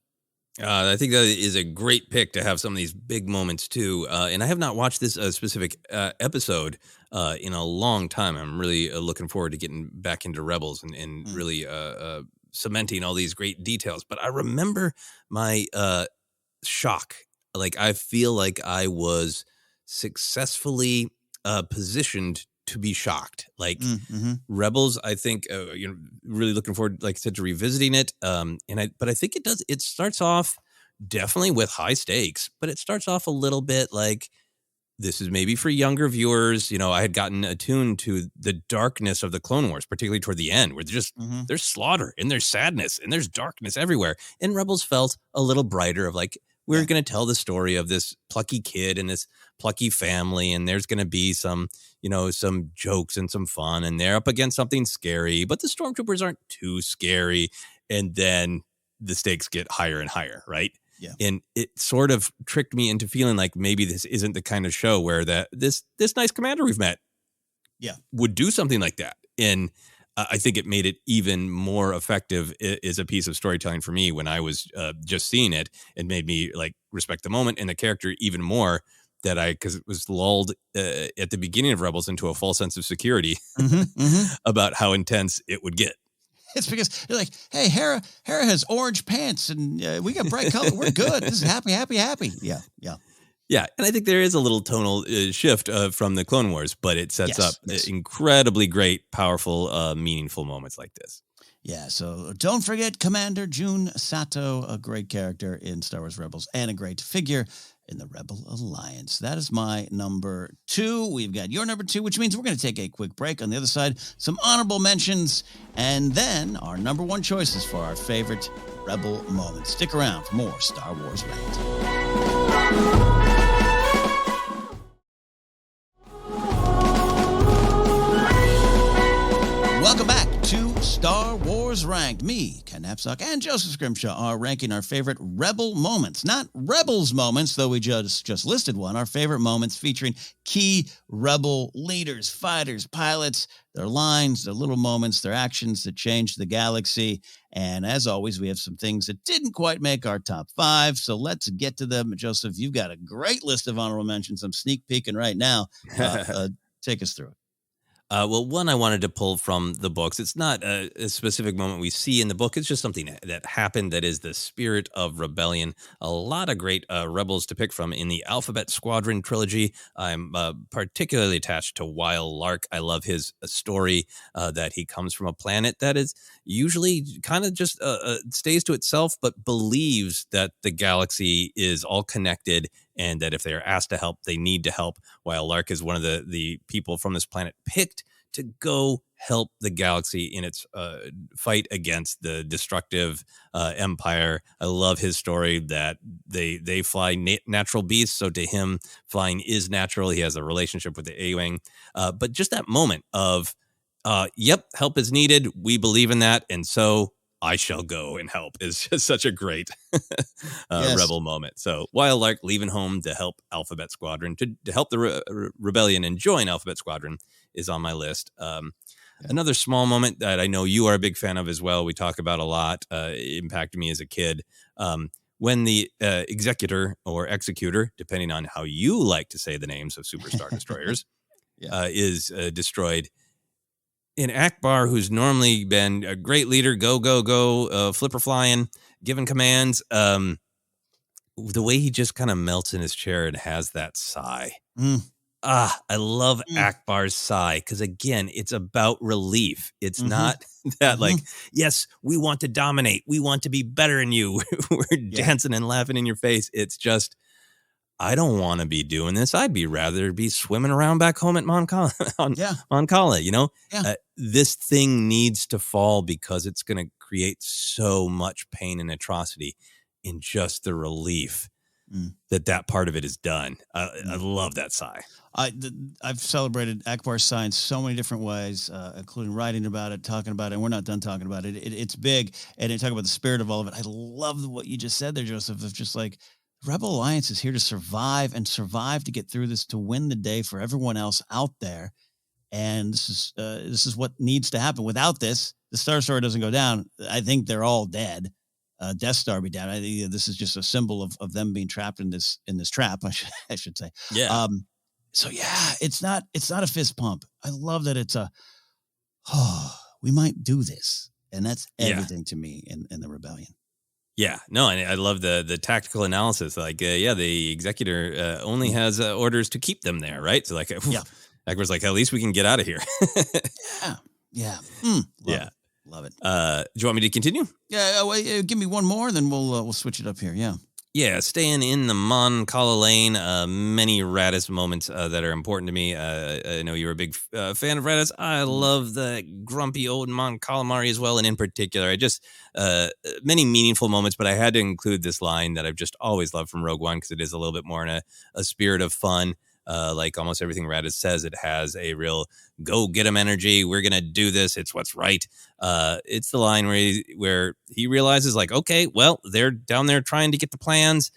I think that is a great pick to have some of these big moments too. And I have not watched this specific episode in a long time. I'm really looking forward to getting back into Rebels and really cementing all these great details. But I remember my shock. Like, I feel like I was successfully positioned to be shocked. Like Rebels, I think, really looking forward, like I said, to revisiting it. But I think it starts off definitely with high stakes, but it starts off a little bit like, this is maybe for younger viewers. I had gotten attuned to the darkness of the Clone Wars, particularly toward the end, where there's slaughter and there's sadness and there's darkness everywhere. And Rebels felt a little brighter, of like, we're going to tell the story of this plucky kid and this plucky family, and there's going to be some jokes and some fun, and they're up against something scary, but the stormtroopers aren't too scary. And then the stakes get higher and higher, right? Yeah. And it sort of tricked me into feeling like maybe this isn't the kind of show where this nice commander we've met would do something like that. And I think it made it even more effective as a piece of storytelling for me when I was just seeing it. It made me like respect the moment and the character even more, because it was lulled at the beginning of Rebels into a false sense of security about how intense it would get. It's because they're like, hey, Hera has orange pants and we got bright color. We're good. This is happy. Yeah. Yeah, and I think there is a little tonal shift from the Clone Wars, but it sets up incredibly great, powerful, meaningful moments like this. Yeah, so don't forget Commander Jun Sato, a great character in Star Wars Rebels and a great figure. in the Rebel Alliance. That is my number 2. We've got your number 2, which means we're going to take a quick break. On the other side, some honorable mentions, and then our number 1 choices for our favorite Rebel moments. Stick around for more Star Wars Rant. Welcome back to Star Wars Ranked. Me, Ken Napzok, and Joseph Scrimshaw are ranking our favorite Rebel moments. Not Rebels moments, though we just listed one. Our favorite moments featuring key Rebel leaders, fighters, pilots, their lines, their little moments, their actions that changed the galaxy. And as always, we have some things that didn't quite make our top 5. So let's get to them. Joseph, you've got a great list of honorable mentions. I'm sneak peeking right now. Take us through it. Well, one I wanted to pull from the books. It's not a specific moment we see in the book. It's just something that happened that is the spirit of rebellion. A lot of great rebels to pick from in the Alphabet Squadron trilogy. I'm particularly attached to Weil Lark. I love his story that he comes from a planet that is usually kind of just stays to itself, but believes that the galaxy is all connected and that if they are asked to help, they need to help. While Lark is one of the people from this planet picked to go help the galaxy in its fight against the destructive empire. I love his story that they fly natural beasts, so to him, flying is natural. He has a relationship with the A-Wing. But just that moment of, yep, help is needed. We believe in that, and so I shall go and help is just such a great rebel moment. So Weil Lark leaving home to help Alphabet Squadron, to help the rebellion and join Alphabet Squadron is on my list. Another small moment that I know you are a big fan of as well, we talk about a lot, impacted me as a kid. When the executor or executor, depending on how you like to say the names of Superstar Destroyers, is destroyed. In Akbar, who's normally been a great leader, go, flipper flying, giving commands, the way he just kind of melts in his chair and has that sigh. I love Akbar's sigh because, again, it's about relief. It's not that like, yes, we want to dominate. We want to be better than you. We're dancing and laughing in your face. It's just, I don't want to be doing this. I'd be rather be swimming around back home at Moncala, you know? This thing needs to fall because it's going to create so much pain and atrocity in just the relief that part of it is done. I love that sigh. I've celebrated Akbar's sigh in so many different ways, including writing about it, talking about it, and we're not done talking about it. It's big, and you talk about the spirit of all of it. I love what you just said there, Joseph, of just like, Rebel Alliance is here to survive to get through this, to win the day for everyone else out there. And this is what needs to happen. Without this, the Star Destroyer doesn't go down. I think they're all dead. Death Star be down. I think this is just a symbol of them being trapped in this trap. I should say. Yeah. So yeah, it's not a fist pump. I love that it's we might do this, and that's everything to me in the rebellion. Yeah, no, and I love the tactical analysis. Like, the executor only has orders to keep them there, right? So, like, Akbar's like, at least we can get out of here. Love it. Do you want me to continue? Yeah, give me one more, then we'll switch it up here. Yeah, staying in the Mon Cala lane, many Raddus moments that are important to me. I know you're a big fan of Raddus. I love the grumpy old Mon Calamari as well, and in particular, I just many meaningful moments, but I had to include this line that I've just always loved from Rogue One because it is a little bit more in a spirit of fun. Like almost everything Raddus says, it has a real go get 'em energy. We're going to do this. It's what's right. It's the line where he realizes like, okay, well, they're down there trying to get the plans.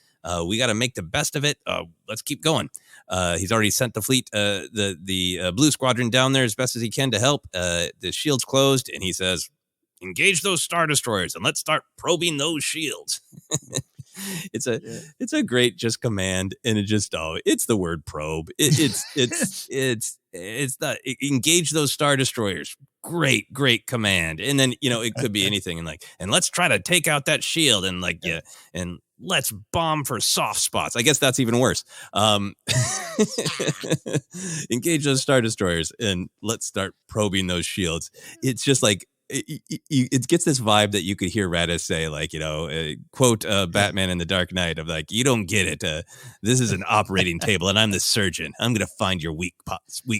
We got to make the best of it. Let's keep going. He's already sent the fleet, the Blue Squadron down there as best as he can to help. The shield's closed, and he says, engage those Star Destroyers and let's start probing those shields. It's a great just command, and it's the word probe. It's the engage those Star Destroyers. Great command. And then, it could be anything and let's try to take out that shield and and let's bomb for soft spots. I guess that's even worse. Engage those Star Destroyers and let's start probing those shields. It's just like it gets this vibe that you could hear Raddus say, like, quote, Batman in the Dark Knight of like, you don't get it. This is an operating table and I'm the surgeon. I'm going to find your weak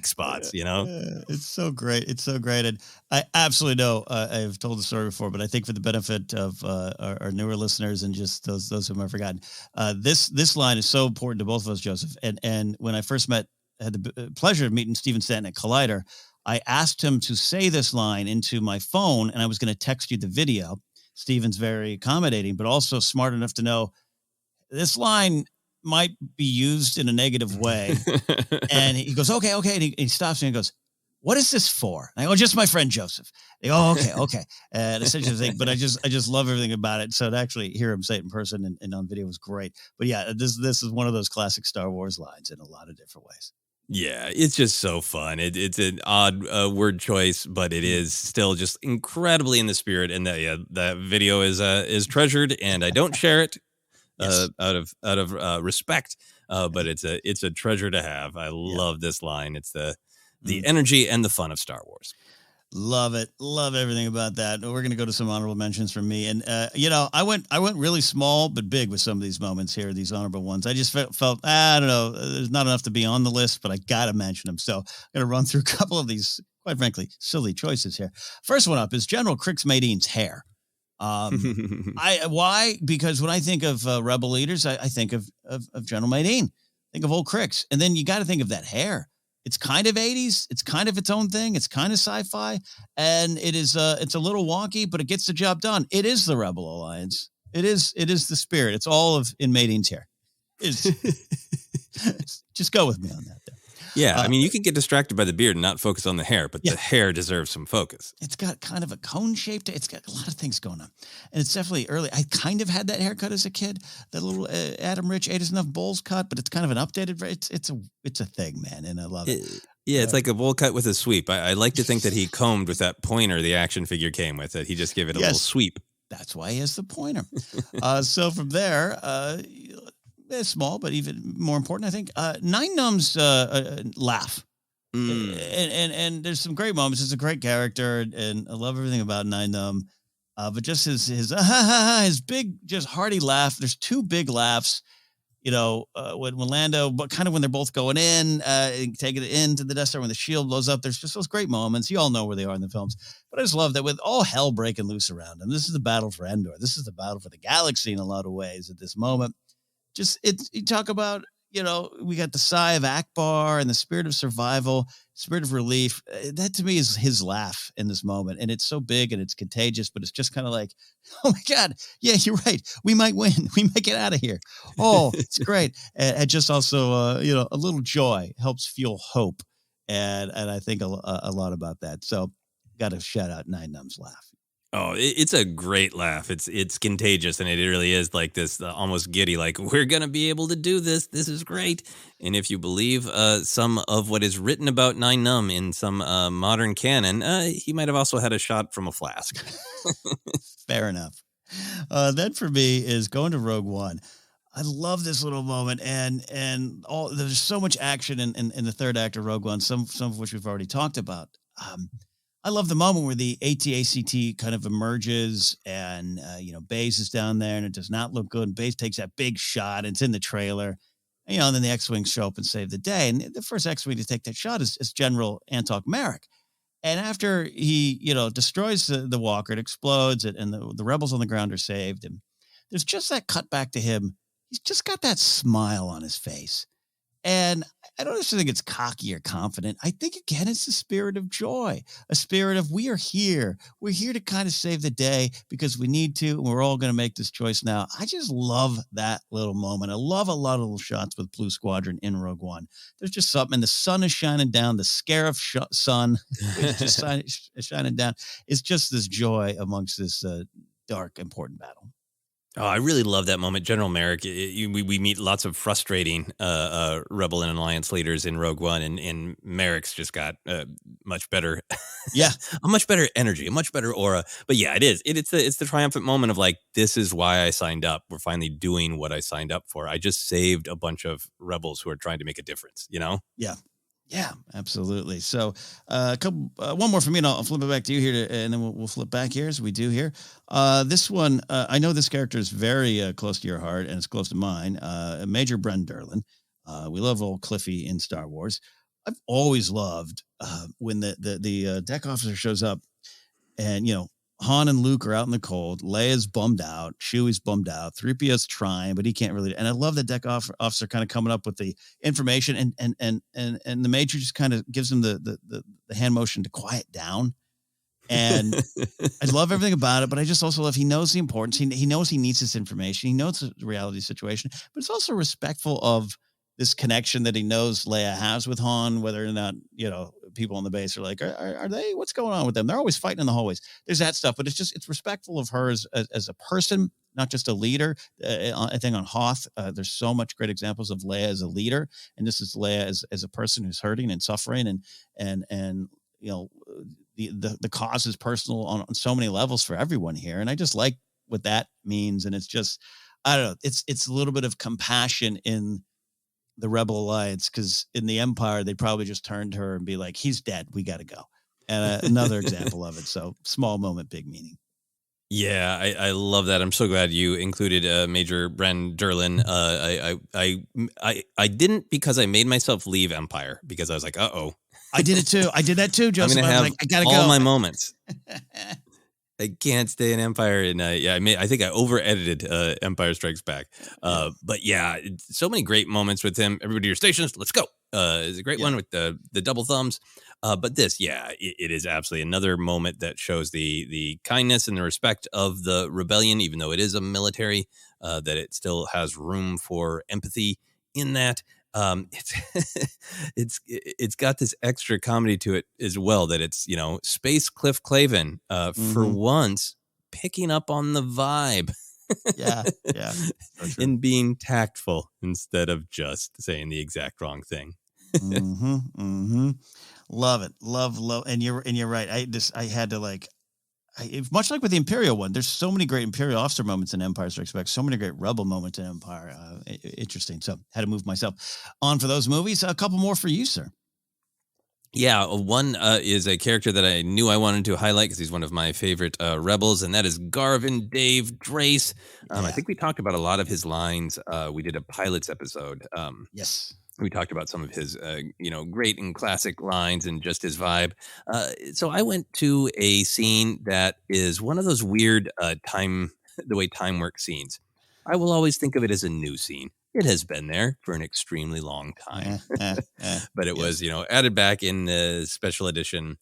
spots, It's so great. It's so great. And I absolutely know I've told the story before, but I think for the benefit of our newer listeners and just those who might have forgotten, this line is so important to both of us, Joseph. And when I first had the pleasure of meeting Steven Stanton at Collider, I asked him to say this line into my phone, and I was going to text you the video. Steven's very accommodating, but also smart enough to know this line might be used in a negative way. And he goes, okay. And he stops me and goes, what is this for? And I go, just my friend Joseph. They go, okay. And essentially, but I just love everything about it. So to actually hear him say it in person and on video was great. But yeah, this is one of those classic Star Wars lines in a lot of different ways. Yeah, it's just so fun. It's an odd word choice, but it is still just incredibly in the spirit. And that video is treasured, and I don't share it out of respect. But it's a treasure to have. I love this line. It's the energy and the fun of Star Wars. Love it. Love everything about that. We're going to go to some honorable mentions from me. And, I went really small, but big with some of these moments here, these honorable ones. I just felt, I don't know, there's not enough to be on the list, but I got to mention them. So I'm going to run through a couple of these, quite frankly, silly choices here. First one up is General Crix Madine's hair. Why? Because when I think of rebel leaders, I think of General Madine, think of old Crix. And then you got to think of that hair. It's kind of 80s. It's kind of its own thing. It's kind of sci-fi, and it's a little wonky, but it gets the job done. It is the Rebel Alliance. It is the spirit. It's all in Madine's hair. Just go with me on that. There. Yeah, I mean, you can get distracted by the beard and not focus on the hair, but the hair deserves some focus. It's got kind of a cone shape. It's got a lot of things going on. And it's definitely early. I kind of had that haircut as a kid, that little Adam Rich 8 is Enough Bowls cut, but it's kind of an updated, it's a thing, man, and I love it. Yeah, it's like a bowl cut with a sweep. I like to think that he combed with that pointer the action figure came with, that he just gave it a little sweep. That's why he has the pointer. So from there, small, but even more important, I think, Nine Numb's laugh. And there's some great moments. It's a great character, and I love everything about Nine Numb. But just his big, just hearty laugh. There's two big laughs, when Lando, but kind of when they're both going in, taking it into the Death Star when the shield blows up. There's just those great moments. You all know where they are in the films. But I just love that with all hell breaking loose around him. This is the battle for Endor. This is the battle for the galaxy in a lot of ways at this moment. You talk about, we got the sigh of Akbar and the spirit of survival, spirit of relief. That to me is his laugh in this moment. And it's so big and it's contagious, but it's just kind of like, oh my God, yeah, you're right. We might win. We might get out of here. Oh, it's great. And just also, a little joy helps fuel hope. And I think a lot about that. So got to shout out Nine Numb's laugh. Oh, it's a great laugh. It's contagious, and it really is like this almost giddy, like, we're going to be able to do this. This is great. And if you believe some of what is written about Nine Numb in some modern canon, he might have also had a shot from a flask. Fair enough. That for me is going to Rogue One. I love this little moment, and there's so much action in the third act of Rogue One, some of which we've already talked about. I love the moment where the AT-ACT kind of emerges and, Baze is down there and it does not look good. And Baze takes that big shot. And it's in the trailer, and then the X-Wings show up and save the day. And the first X-Wing to take that shot is General Antok Merrick. And after he, destroys the walker, it explodes and the rebels on the ground are saved. And there's just that cut back to him. He's just got that smile on his face. And I don't necessarily think it's cocky or confident. I think, again, it's the spirit of joy, a spirit of we are here. We're here to kind of save the day because we need to, and we're all going to make this choice now. I just love that little moment. I love a lot of little shots with Blue Squadron in Rogue One. There's just something, and the sun is shining down, the Scarif sun is just shining down. It's just this joy amongst this dark, important battle. Oh, I really love that moment. General Merrick, we meet lots of frustrating Rebel and Alliance leaders in Rogue One, and Merrick's just got much better, a much better energy, a much better aura. But yeah, it is. It's the triumphant moment of like, this is why I signed up. We're finally doing what I signed up for. I just saved a bunch of rebels who are trying to make a difference, Yeah. Yeah, absolutely. So, one more for me, and I'll flip it back to you here, and then we'll flip back here as we do here. This one, I know this character is very close to your heart, and it's close to mine. Major Bren Derlin. We love old Cliffy in Star Wars. I've always loved when the deck officer shows up, and Han and Luke are out in the cold. Leia's bummed out. Chewie's bummed out. 3PO's trying, but he can't really. And I love the deck officer kind of coming up with the information, and the major just kind of gives him the hand motion to quiet down. And I love everything about it, but I just also love he knows the importance. He knows he needs this information. He knows the reality situation, but it's also respectful of this connection that he knows Leia has with Han, whether or not, people on the base are like, are they, what's going on with them? They're always fighting in the hallways. There's that stuff, but it's respectful of her as a person, not just a leader. I think on Hoth, there's so much great examples of Leia as a leader. And this is Leia as a person who's hurting and suffering and the cause is personal on so many levels for everyone here. And I just like what that means. And it's just, I don't know, it's a little bit of compassion in the Rebel Alliance, because in the Empire, they'd probably just turn to her and be like, he's dead. We got to go. And another example of it. So small moment, big meaning. Yeah, I love that. I'm so glad you included Major Bren Derlin. I didn't, because I made myself leave Empire because I was like, uh-oh. I did it too. I did that too, Joseph. I'm going to have I gotta all go. my moments. I can't stay in Empire, and I think I over-edited Empire Strikes Back. But yeah, so many great moments with him. Everybody to your stations, let's go. It's a great one with the double thumbs. But this, it is absolutely another moment that shows the kindness and the respect of the rebellion, even though it is a military, that it still has room for empathy in that. It's got this extra comedy to it as well, that it's, Space Cliff Clavin for once picking up on the vibe. Yeah. And being tactful instead of just saying the exact wrong thing. Love it. Love. And you're right. I had to much like with the Imperial one, there's so many great Imperial officer moments in Empire Strikes Back, so many great Rebel moments in Empire. Interesting. So had to move myself on for those movies. A couple more for you, sir. Yeah, one is a character that I knew I wanted to highlight because he's one of my favorite rebels, and that is Garvin Dave Drace. I think we talked about a lot of his lines. We did a pilots episode. Yes. We talked about some of his, great and classic lines and just his vibe. So I went to a scene that is one of those weird the way time works scenes. I will always think of it as a new scene. It has been there for an extremely long time, but it was, added back in the special edition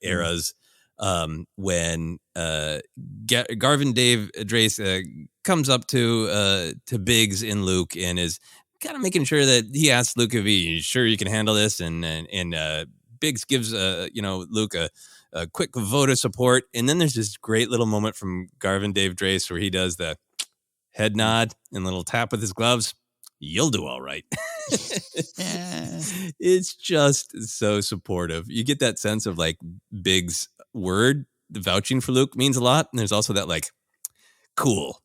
eras when Garvin Dave Drace comes up to Biggs and Luke and is kind of making sure that he asks Luke if he's sure you can handle this, and Biggs gives Luke a quick vote of support, and then there's this great little moment from Garvin Dave Drace where he does the head nod and little tap with his gloves. You'll do all right. It's just so supportive. You get that sense of Biggs' word, the vouching for Luke means a lot, and there's also that cool.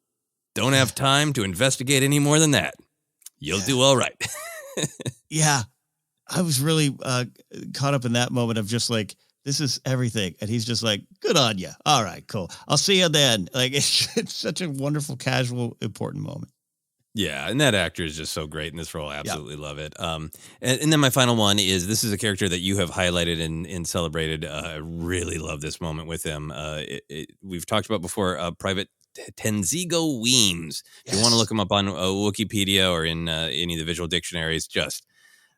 Don't have time to investigate any more than that. You'll do all right. Yeah. I was really caught up in that moment of just this is everything. And he's just good on you. All right, cool. I'll see you then. It's such a wonderful, casual, important moment. Yeah. And that actor is just so great in this role. I absolutely love it. And then my final one is, this is a character that you have highlighted and celebrated. I really love this moment with him. We've talked about before, Private Tenzigo Weems. If you want to look him up on Wikipedia or in any of the visual dictionaries, just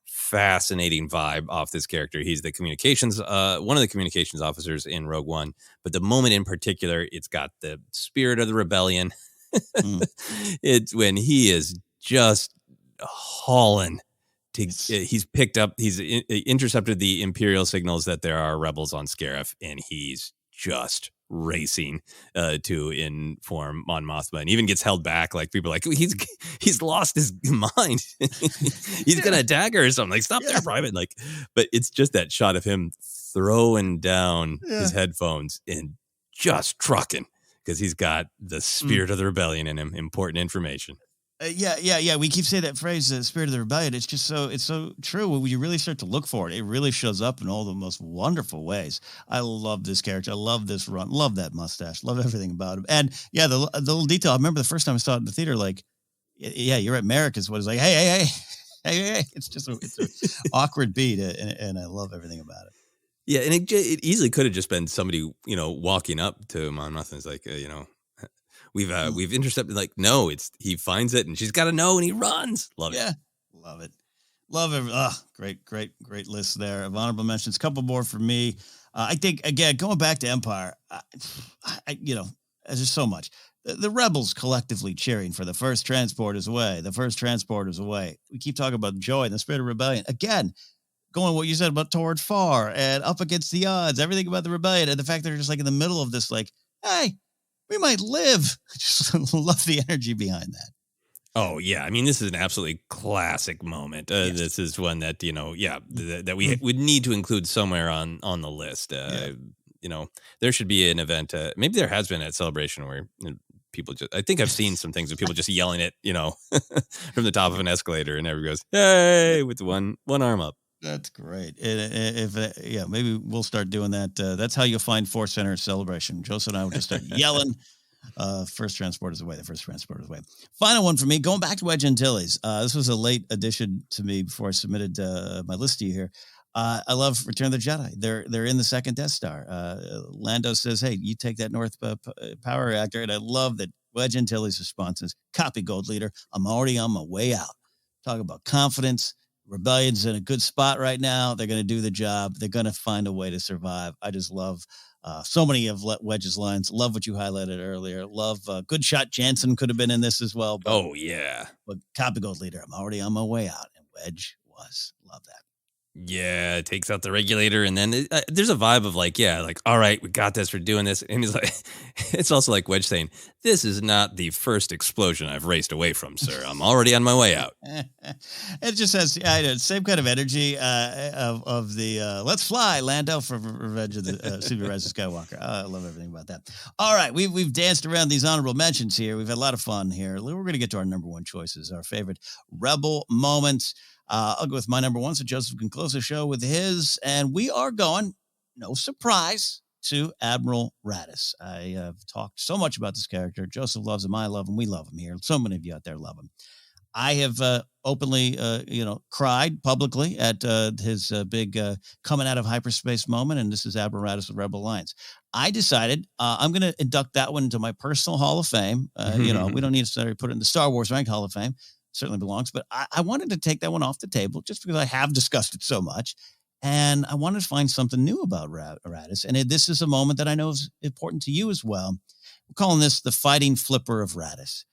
fascinating vibe off this character. He's the communications, one of the communications officers in Rogue One. But the moment in particular, it's got the spirit of the rebellion. It's when he is just hauling. He's intercepted the Imperial signals that there are rebels on Scarif, and he's just racing to inform Mon Mothma, and even gets held back. People are he's lost his mind. He's gonna attack her or something. Stop there, Private. But it's just that shot of him throwing down his headphones and just trucking, because he's got the spirit of the rebellion in him. Important information. Yeah. We keep saying that phrase, the spirit of the rebellion. It's so true. When you really start to look for it, it really shows up in all the most wonderful ways. I love this character. I love this run. Love that mustache. Love everything about him. And yeah, the little detail. I remember the first time I saw it in the theater, like, yeah, you're at Merrick is what it's like. Hey. It's just it's an awkward beat. And I love everything about it. Yeah. And it easily could have just been somebody, walking up to him on nothing. It's like, we've intercepted. Like, no, he finds it and she's got to know and he runs. Love it. Yeah. Love it. Love it. Great list there of honorable mentions. Couple more for me. I think, again, going back to Empire, there's so much. The rebels collectively cheering for the first transporters away. The first transporters away. We keep talking about joy and the spirit of rebellion. Again, going what you said about toward far and up against the odds, everything about the rebellion, and the fact that they're just like in the middle of this, like, hey, we might live. I just love the energy behind that. Oh, yeah. I mean, this is an absolutely classic moment. Yes. This is one that, that we would need to include somewhere on the list. There should be an event. Maybe there has been at Celebration where people I think I've seen some things of people just yelling it, from the top of an escalator and everybody goes, hey, with one arm up. That's great. Maybe we'll start doing that. That's how you'll find Force Center Celebration. Joseph and I will just start yelling. First transporters away. The first transporters away. Final one for me. Going back to Wedge Antilles. This was a late addition to me before I submitted my list to you here. I love Return of the Jedi. They're in the second Death Star. Lando says, "Hey, you take that North power reactor," and I love that Wedge Antilles' response is, "Copy, Gold Leader. I'm already on my way out." Talk about confidence. Rebellion's in a good spot right now. They're going to do the job. They're going to find a way to survive. I just love so many of Wedge's lines. Love what you highlighted earlier. Love Good Shot Jansen could have been in this as well. But, but copy, Gold Leader. I'm already on my way out. And Wedge was. Love that. Yeah, it takes out the regulator, and then there's a vibe of like, all right, we got this, we're doing this. And he's like, it's also like Wedge saying, this is not the first explosion I've raced away from, sir. I'm already on my way out. It just has same kind of energy of the let's fly, Lando, for Revenge of the Rise of Skywalker. I love everything about that. All right, we've danced around these honorable mentions here. We've had a lot of fun here. We're going to get to our number one choices, our favorite Rebel moments. I'll go with my number one, so Joseph can close the show with his. And we are going, no surprise, to Admiral Raddus. I have talked so much about this character. Joseph loves him. I love him. We love him here. So many of you out there love him. I have openly, cried publicly at his big coming out of hyperspace moment. And this is Admiral Raddus with Rebel Alliance. I decided I'm going to induct that one into my personal Hall of Fame. We don't need to necessarily put it in the Star Wars Rank Hall of Fame. Certainly belongs, but I wanted to take that one off the table just because I have discussed it so much. And I wanted to find something new about Raddus. And this is a moment that I know is important to you as well. We're calling this the fighting flipper of Raddus.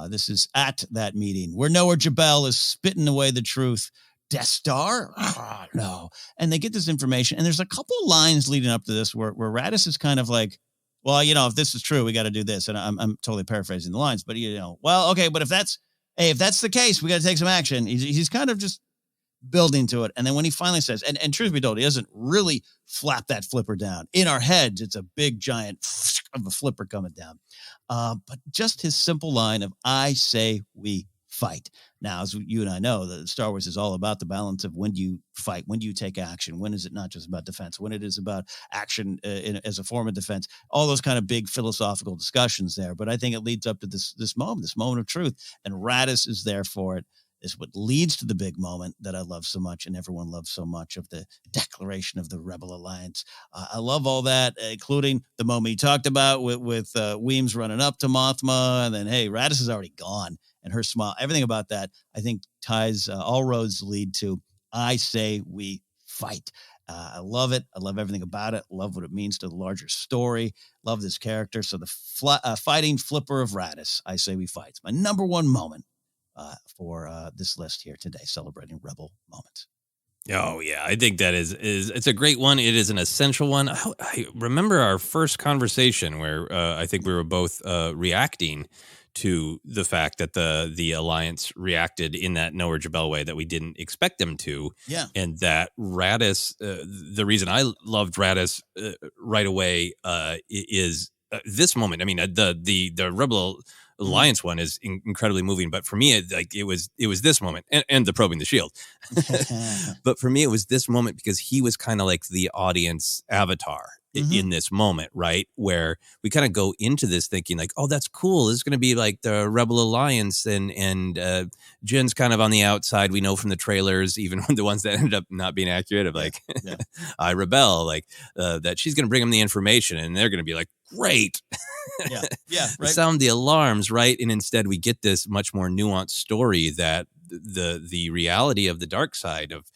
This is at that meeting where Noah Jabel is spitting away the truth. Death Star? Oh, no. And they get this information. And there's a couple of lines leading up to this where Raddus is kind of like, well, if this is true, we got to do this. And I'm totally paraphrasing the lines, but well, okay, but if that's the case, we got to take some action. He's kind of just building to it. And then when he finally says, and truth be told, he doesn't really flap that flipper down. In our heads, it's a big giant of a flipper coming down. But just his simple line of, I say we fight. Now, as you and I know, that Star Wars is all about the balance of when do you fight, when do you take action, when is it not just about defense, when it is about action as a form of defense, all those kind of big philosophical discussions there. But I think it leads up to this moment of truth, and Raddus is there for it. Is what leads to the big moment that I love so much and everyone loves so much, of the declaration of the Rebel Alliance. I love all that, including the moment you talked about with Weems running up to Mothma, and then, hey, Raddus is already gone, and her smile, everything about that, I think ties all roads lead to, I say we fight. I love it. I love everything about it. Love what it means to the larger story. Love this character. So the fighting flipper of Raddus, I say we fight. It's my number one moment for this list here today, celebrating Rebel moments. Oh, yeah. I think that it's a great one. It is an essential one. I remember our first conversation where I think we were both reacting to the fact that the Alliance reacted in that Noah Jabel way that we didn't expect them to. Yeah. And that Raddus, the reason I loved Raddus right away is this moment. I mean, the Rebel Alliance one is incredibly moving, but for me, it was this moment and the probing the shield. But for me, it was this moment because he was kind of like the audience avatar in this moment, right? Where we kind of go into this thinking like, oh, that's cool. This is going to be like the Rebel Alliance and Jin's kind of on the outside. We know from the trailers, even the ones that ended up not being accurate of like, I rebel, like that she's going to bring them the information and they're going to be like, great. Right. Sound the alarms, right? And instead we get this much more nuanced story that the reality of the dark side of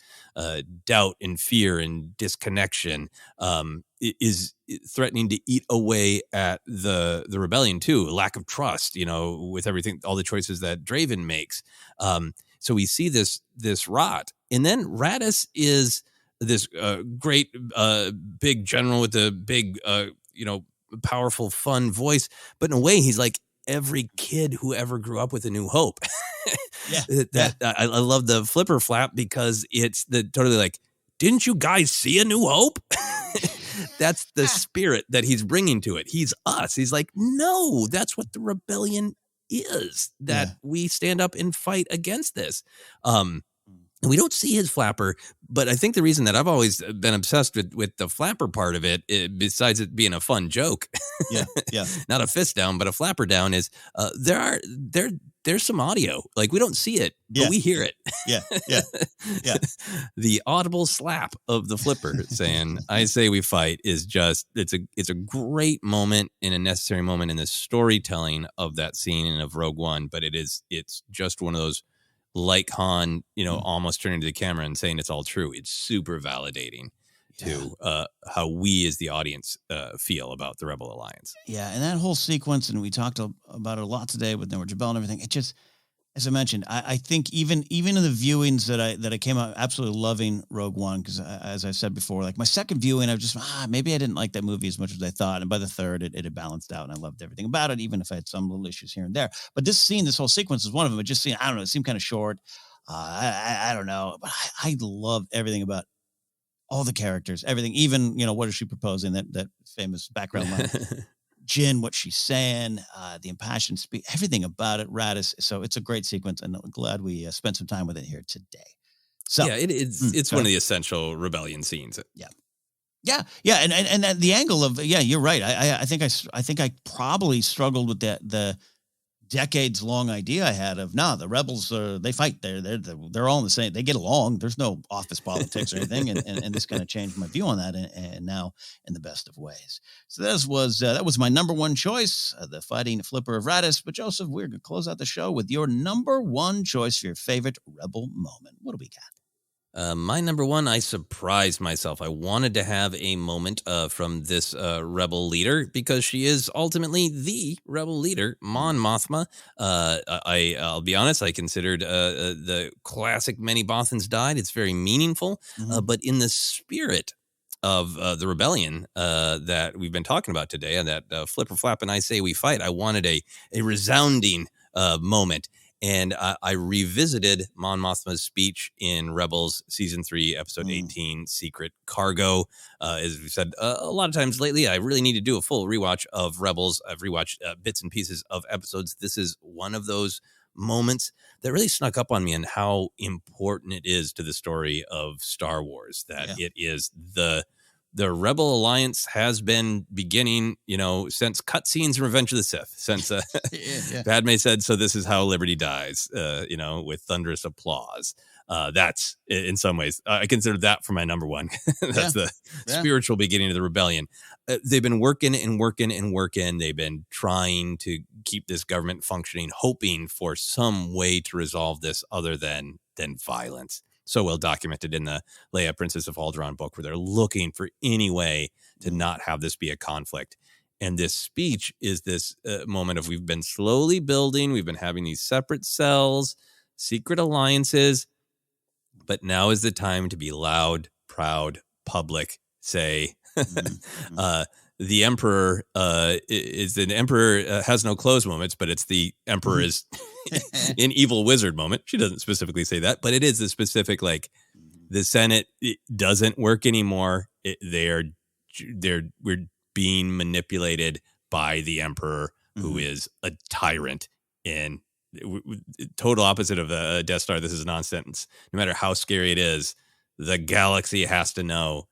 doubt and fear and disconnection is threatening to eat away at the rebellion too. Lack of trust, with everything, all the choices that Draven makes. So we see this rot, and then Raddus is this great big general with a big powerful, fun voice, but in a way he's like every kid who ever grew up with A New Hope. I love the flipper flap because it's the totally like, didn't you guys see A New Hope? That's the spirit that he's bringing to it. He's us. He's like, no, that's what the rebellion is, that we stand up and fight against this. And we don't see his flapper, but I think the reason that I've always been obsessed with the flapper part of it, besides it being a fun joke, not a fist down, but a flapper down, is there's some audio. Like we don't see it, but we hear it. The audible slap of the flipper saying, "I say we fight," is just it's a great moment and a necessary moment in the storytelling of that scene and of Rogue One. But it's just one of those. Like Han, almost turning to the camera and saying it's all true. It's super validating to how we as the audience feel about the Rebel Alliance. Yeah, and that whole sequence, and we talked about it a lot today with Noah Jabel and everything. It just, as I mentioned, I think even in the viewings that I came out absolutely loving Rogue One, because as I said before, like my second viewing, I was just maybe I didn't like that movie as much as I thought, and by the third, it had balanced out, and I loved everything about it, even if I had some little issues here and there. But this whole sequence is one of them. It just seemed, I don't know, it seemed kind of short. I don't know, but I loved everything about all the characters, everything. Even what is she proposing? That famous background line. Jin, what she's saying, the impassioned speech, everything about it, Raddus. So it's a great sequence, and I'm glad we spent some time with it here today. So it's one of the essential rebellion scenes. And the angle of you're right. I think I probably struggled with the decades long idea I had of the rebels they fight, they're all in the same, they get along, there's no office politics or anything, and this kind of changed my view on that, and now in the best of ways. So that was my number one choice, the fighting flipper of Raddus. But Joseph, we're gonna close out the show with your number one choice for your favorite rebel moment. What do we got? My number one, I surprised myself. I wanted to have a moment from this rebel leader, because she is ultimately the rebel leader, Mon Mothma. I'll be honest, I considered the classic Many Bothans Died. It's very meaningful, but in the spirit of the rebellion that we've been talking about today, and that flipper flap and I say we fight, I wanted a resounding moment. And I revisited Mon Mothma's speech in Rebels Season 3, Episode 18, Secret Cargo. As we said a lot of times lately, I really need to do a full rewatch of Rebels. I've rewatched bits and pieces of episodes. This is one of those moments that really snuck up on me, and how important it is to the story of Star Wars, that it is the Rebel Alliance has been beginning, since cutscenes in Revenge of the Sith, since Padme said, "So this is how liberty dies," with thunderous applause. That's, in some ways, I consider that for my number one. That's the spiritual beginning of the rebellion. They've been working and working and working. They've been trying to keep this government functioning, hoping for some way to resolve this other than violence. So well documented in the Leia, Princess of Alderaan book, where they're looking for any way to not have this be a conflict. And this speech is this moment of, we've been slowly building. We've been having these separate cells, secret alliances, but now is the time to be loud, proud, public, say, the emperor is an emperor has no clothes moments, but it's the emperor is an evil wizard moment. She doesn't specifically say that, but it is the specific, like, the Senate doesn't work anymore. We're being manipulated by the emperor, who is a tyrant and total opposite of the Death Star. This is a non-sentence. No matter how scary it is, the galaxy has to know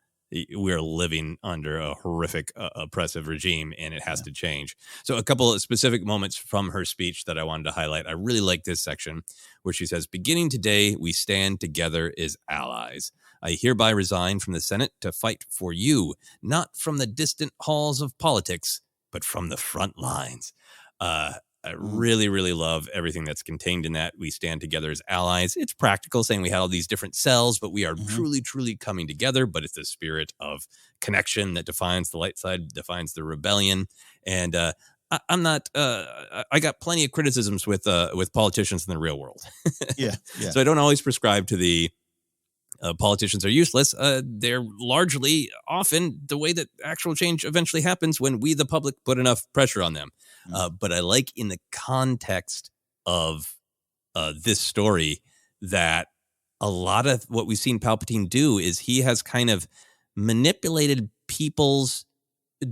we're living under a horrific, oppressive regime, and it has to change. So a couple of specific moments from her speech that I wanted to highlight. I really like this section where she says, "Beginning today, we stand together as allies. I hereby resign from the Senate to fight for you, not from the distant halls of politics, but from the front lines." I really, really love everything that's contained in that. We stand together as allies. It's practical, saying we had all these different cells, but we are truly, truly coming together. But it's the spirit of connection that defines the light side, defines the rebellion. And I'm not. I got plenty of criticisms with politicians in the real world. Yeah. So I don't always prescribe to the politicians are useless. They're largely often the way that actual change eventually happens when we, the public, put enough pressure on them. But I like in the context of this story that a lot of what we've seen Palpatine do is he has kind of manipulated people's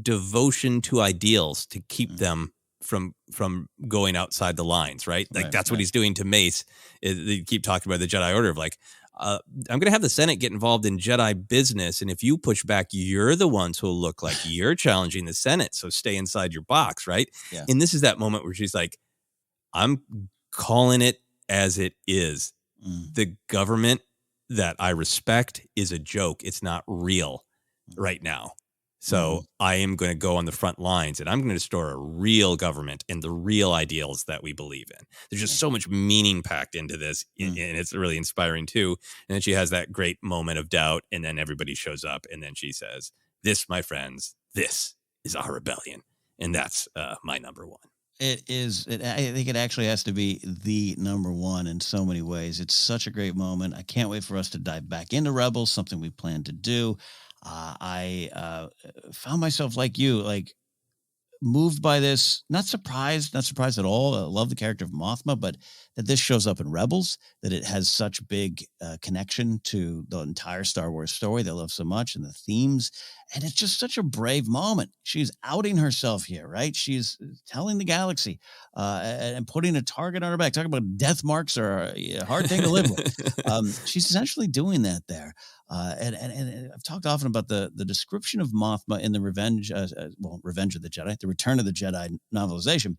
devotion to ideals to keep them from going outside the lines, right? Like that's what he's doing to Mace. They keep talking about the Jedi Order of like, I'm going to have the Senate get involved in Jedi business. And if you push back, you're the ones who will look like you're challenging the Senate. So stay inside your box, right? Yeah. And this is that moment where she's like, I'm calling it as it is. The government that I respect is a joke. It's not real right now. So I am going to go on the front lines and I'm going to restore a real government and the real ideals that we believe in. There's just so much meaning packed into this and it's really inspiring too. And then she has that great moment of doubt and then everybody shows up and then she says, "This, my friends, this is our rebellion." And that's my number one. It is. I think it actually has to be the number one in so many ways. It's such a great moment. I can't wait for us to dive back into Rebels, something we plan to do. I found myself like you, like moved by this, not surprised at all. I love the character of Mothma, but that this shows up in Rebels, that it has such big connection to the entire Star Wars story that I love so much and the themes. And it's just such a brave moment. She's outing herself here, right? She's telling the galaxy and putting a target on her back. Talking about death marks are a hard thing to live with. She's essentially doing that there. And I've talked often about the description of Mothma in the Revenge of the Jedi, the Return of the Jedi novelization,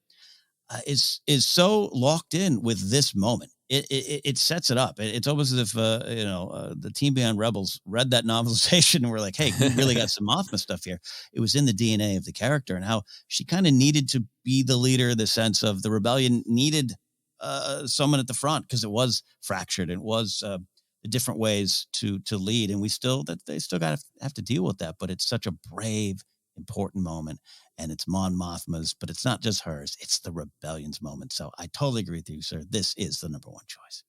is so locked in with this moment. It sets it up. It's almost as if the team behind Rebels read that novelization and were like, "Hey, we really got some Mothma stuff here." It was in the DNA of the character and how she kind of needed to be the leader. The sense of the rebellion needed someone at the front because it was fractured. It was different ways to lead, and they still got to have to deal with that. But it's such a brave, important moment, and it's Mon Mothma's, but it's not just hers, it's the rebellion's moment. So I totally agree with you, sir. This is the number one choice.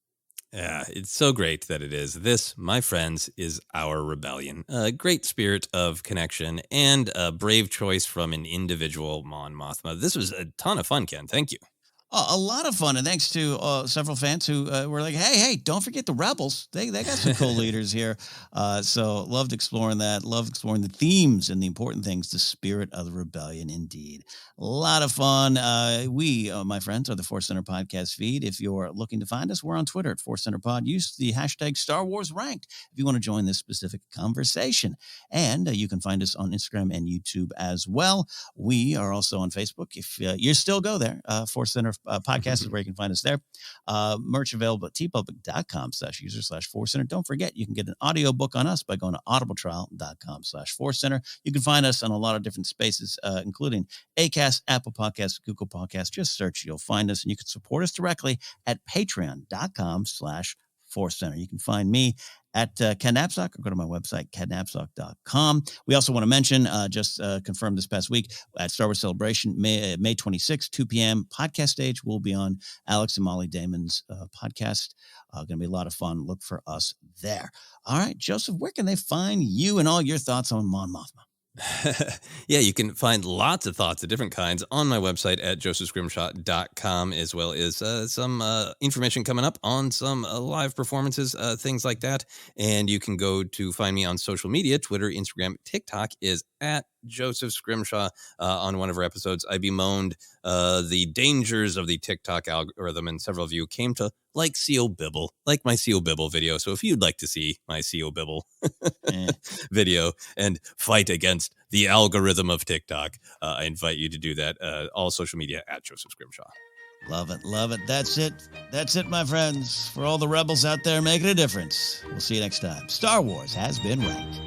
Yeah, it's so great that it is. This, my friends, is our rebellion. A great spirit of connection and a brave choice from an individual Mon Mothma. This was a ton of fun, Ken. Thank you. A lot of fun, and thanks to several fans who were like, hey, don't forget the Rebels. They got some cool leaders here. So loved exploring that, loved exploring the themes and the important things, the spirit of the rebellion, indeed. A lot of fun. We, my friends, are the Force Center podcast feed. If you're looking to find us, we're on Twitter at Force Center Pod. Use the hashtag Star Wars Ranked if you want to join this specific conversation. And you can find us on Instagram and YouTube as well. We are also on Facebook. If you still go there, Force Center podcast is where you can find us there. Merch available at tpublic.com/user/Force Center. Don't forget, you can get an audio book on us by going to audibletrial.com/Force Center. You can find us on a lot of different spaces, including Acast, Apple Podcasts, Google Podcasts. Just search, you'll find us, and you can support us directly at patreon.com/Force Center. You can find me at Ken Napzok, or go to my website, kennapzok.com. We also want to mention, just confirmed this past week, at Star Wars Celebration, May 26th, 2 p.m., podcast stage. We'll be on Alex and Molly Damon's podcast. Going to be a lot of fun. Look for us there. All right, Joseph, where can they find you and all your thoughts on Mon Mothma? Yeah, you can find lots of thoughts of different kinds on my website at josephscrimshaw.com, as well as some information coming up on some live performances, things like that. And you can go to find me on social media. Twitter, Instagram, TikTok is at Joseph Scrimshaw on one of our episodes. I bemoaned the dangers of the TikTok algorithm, and several of you came to like CO Bibble, like my CO Bibble video. So if you'd like to see my CO Bibble video and fight against the algorithm of TikTok, I invite you to do that. All social media at Joseph Scrimshaw. Love it. Love it. That's it. That's it, my friends. For all the rebels out there making a difference. We'll see you next time. Star Wars has been ranked.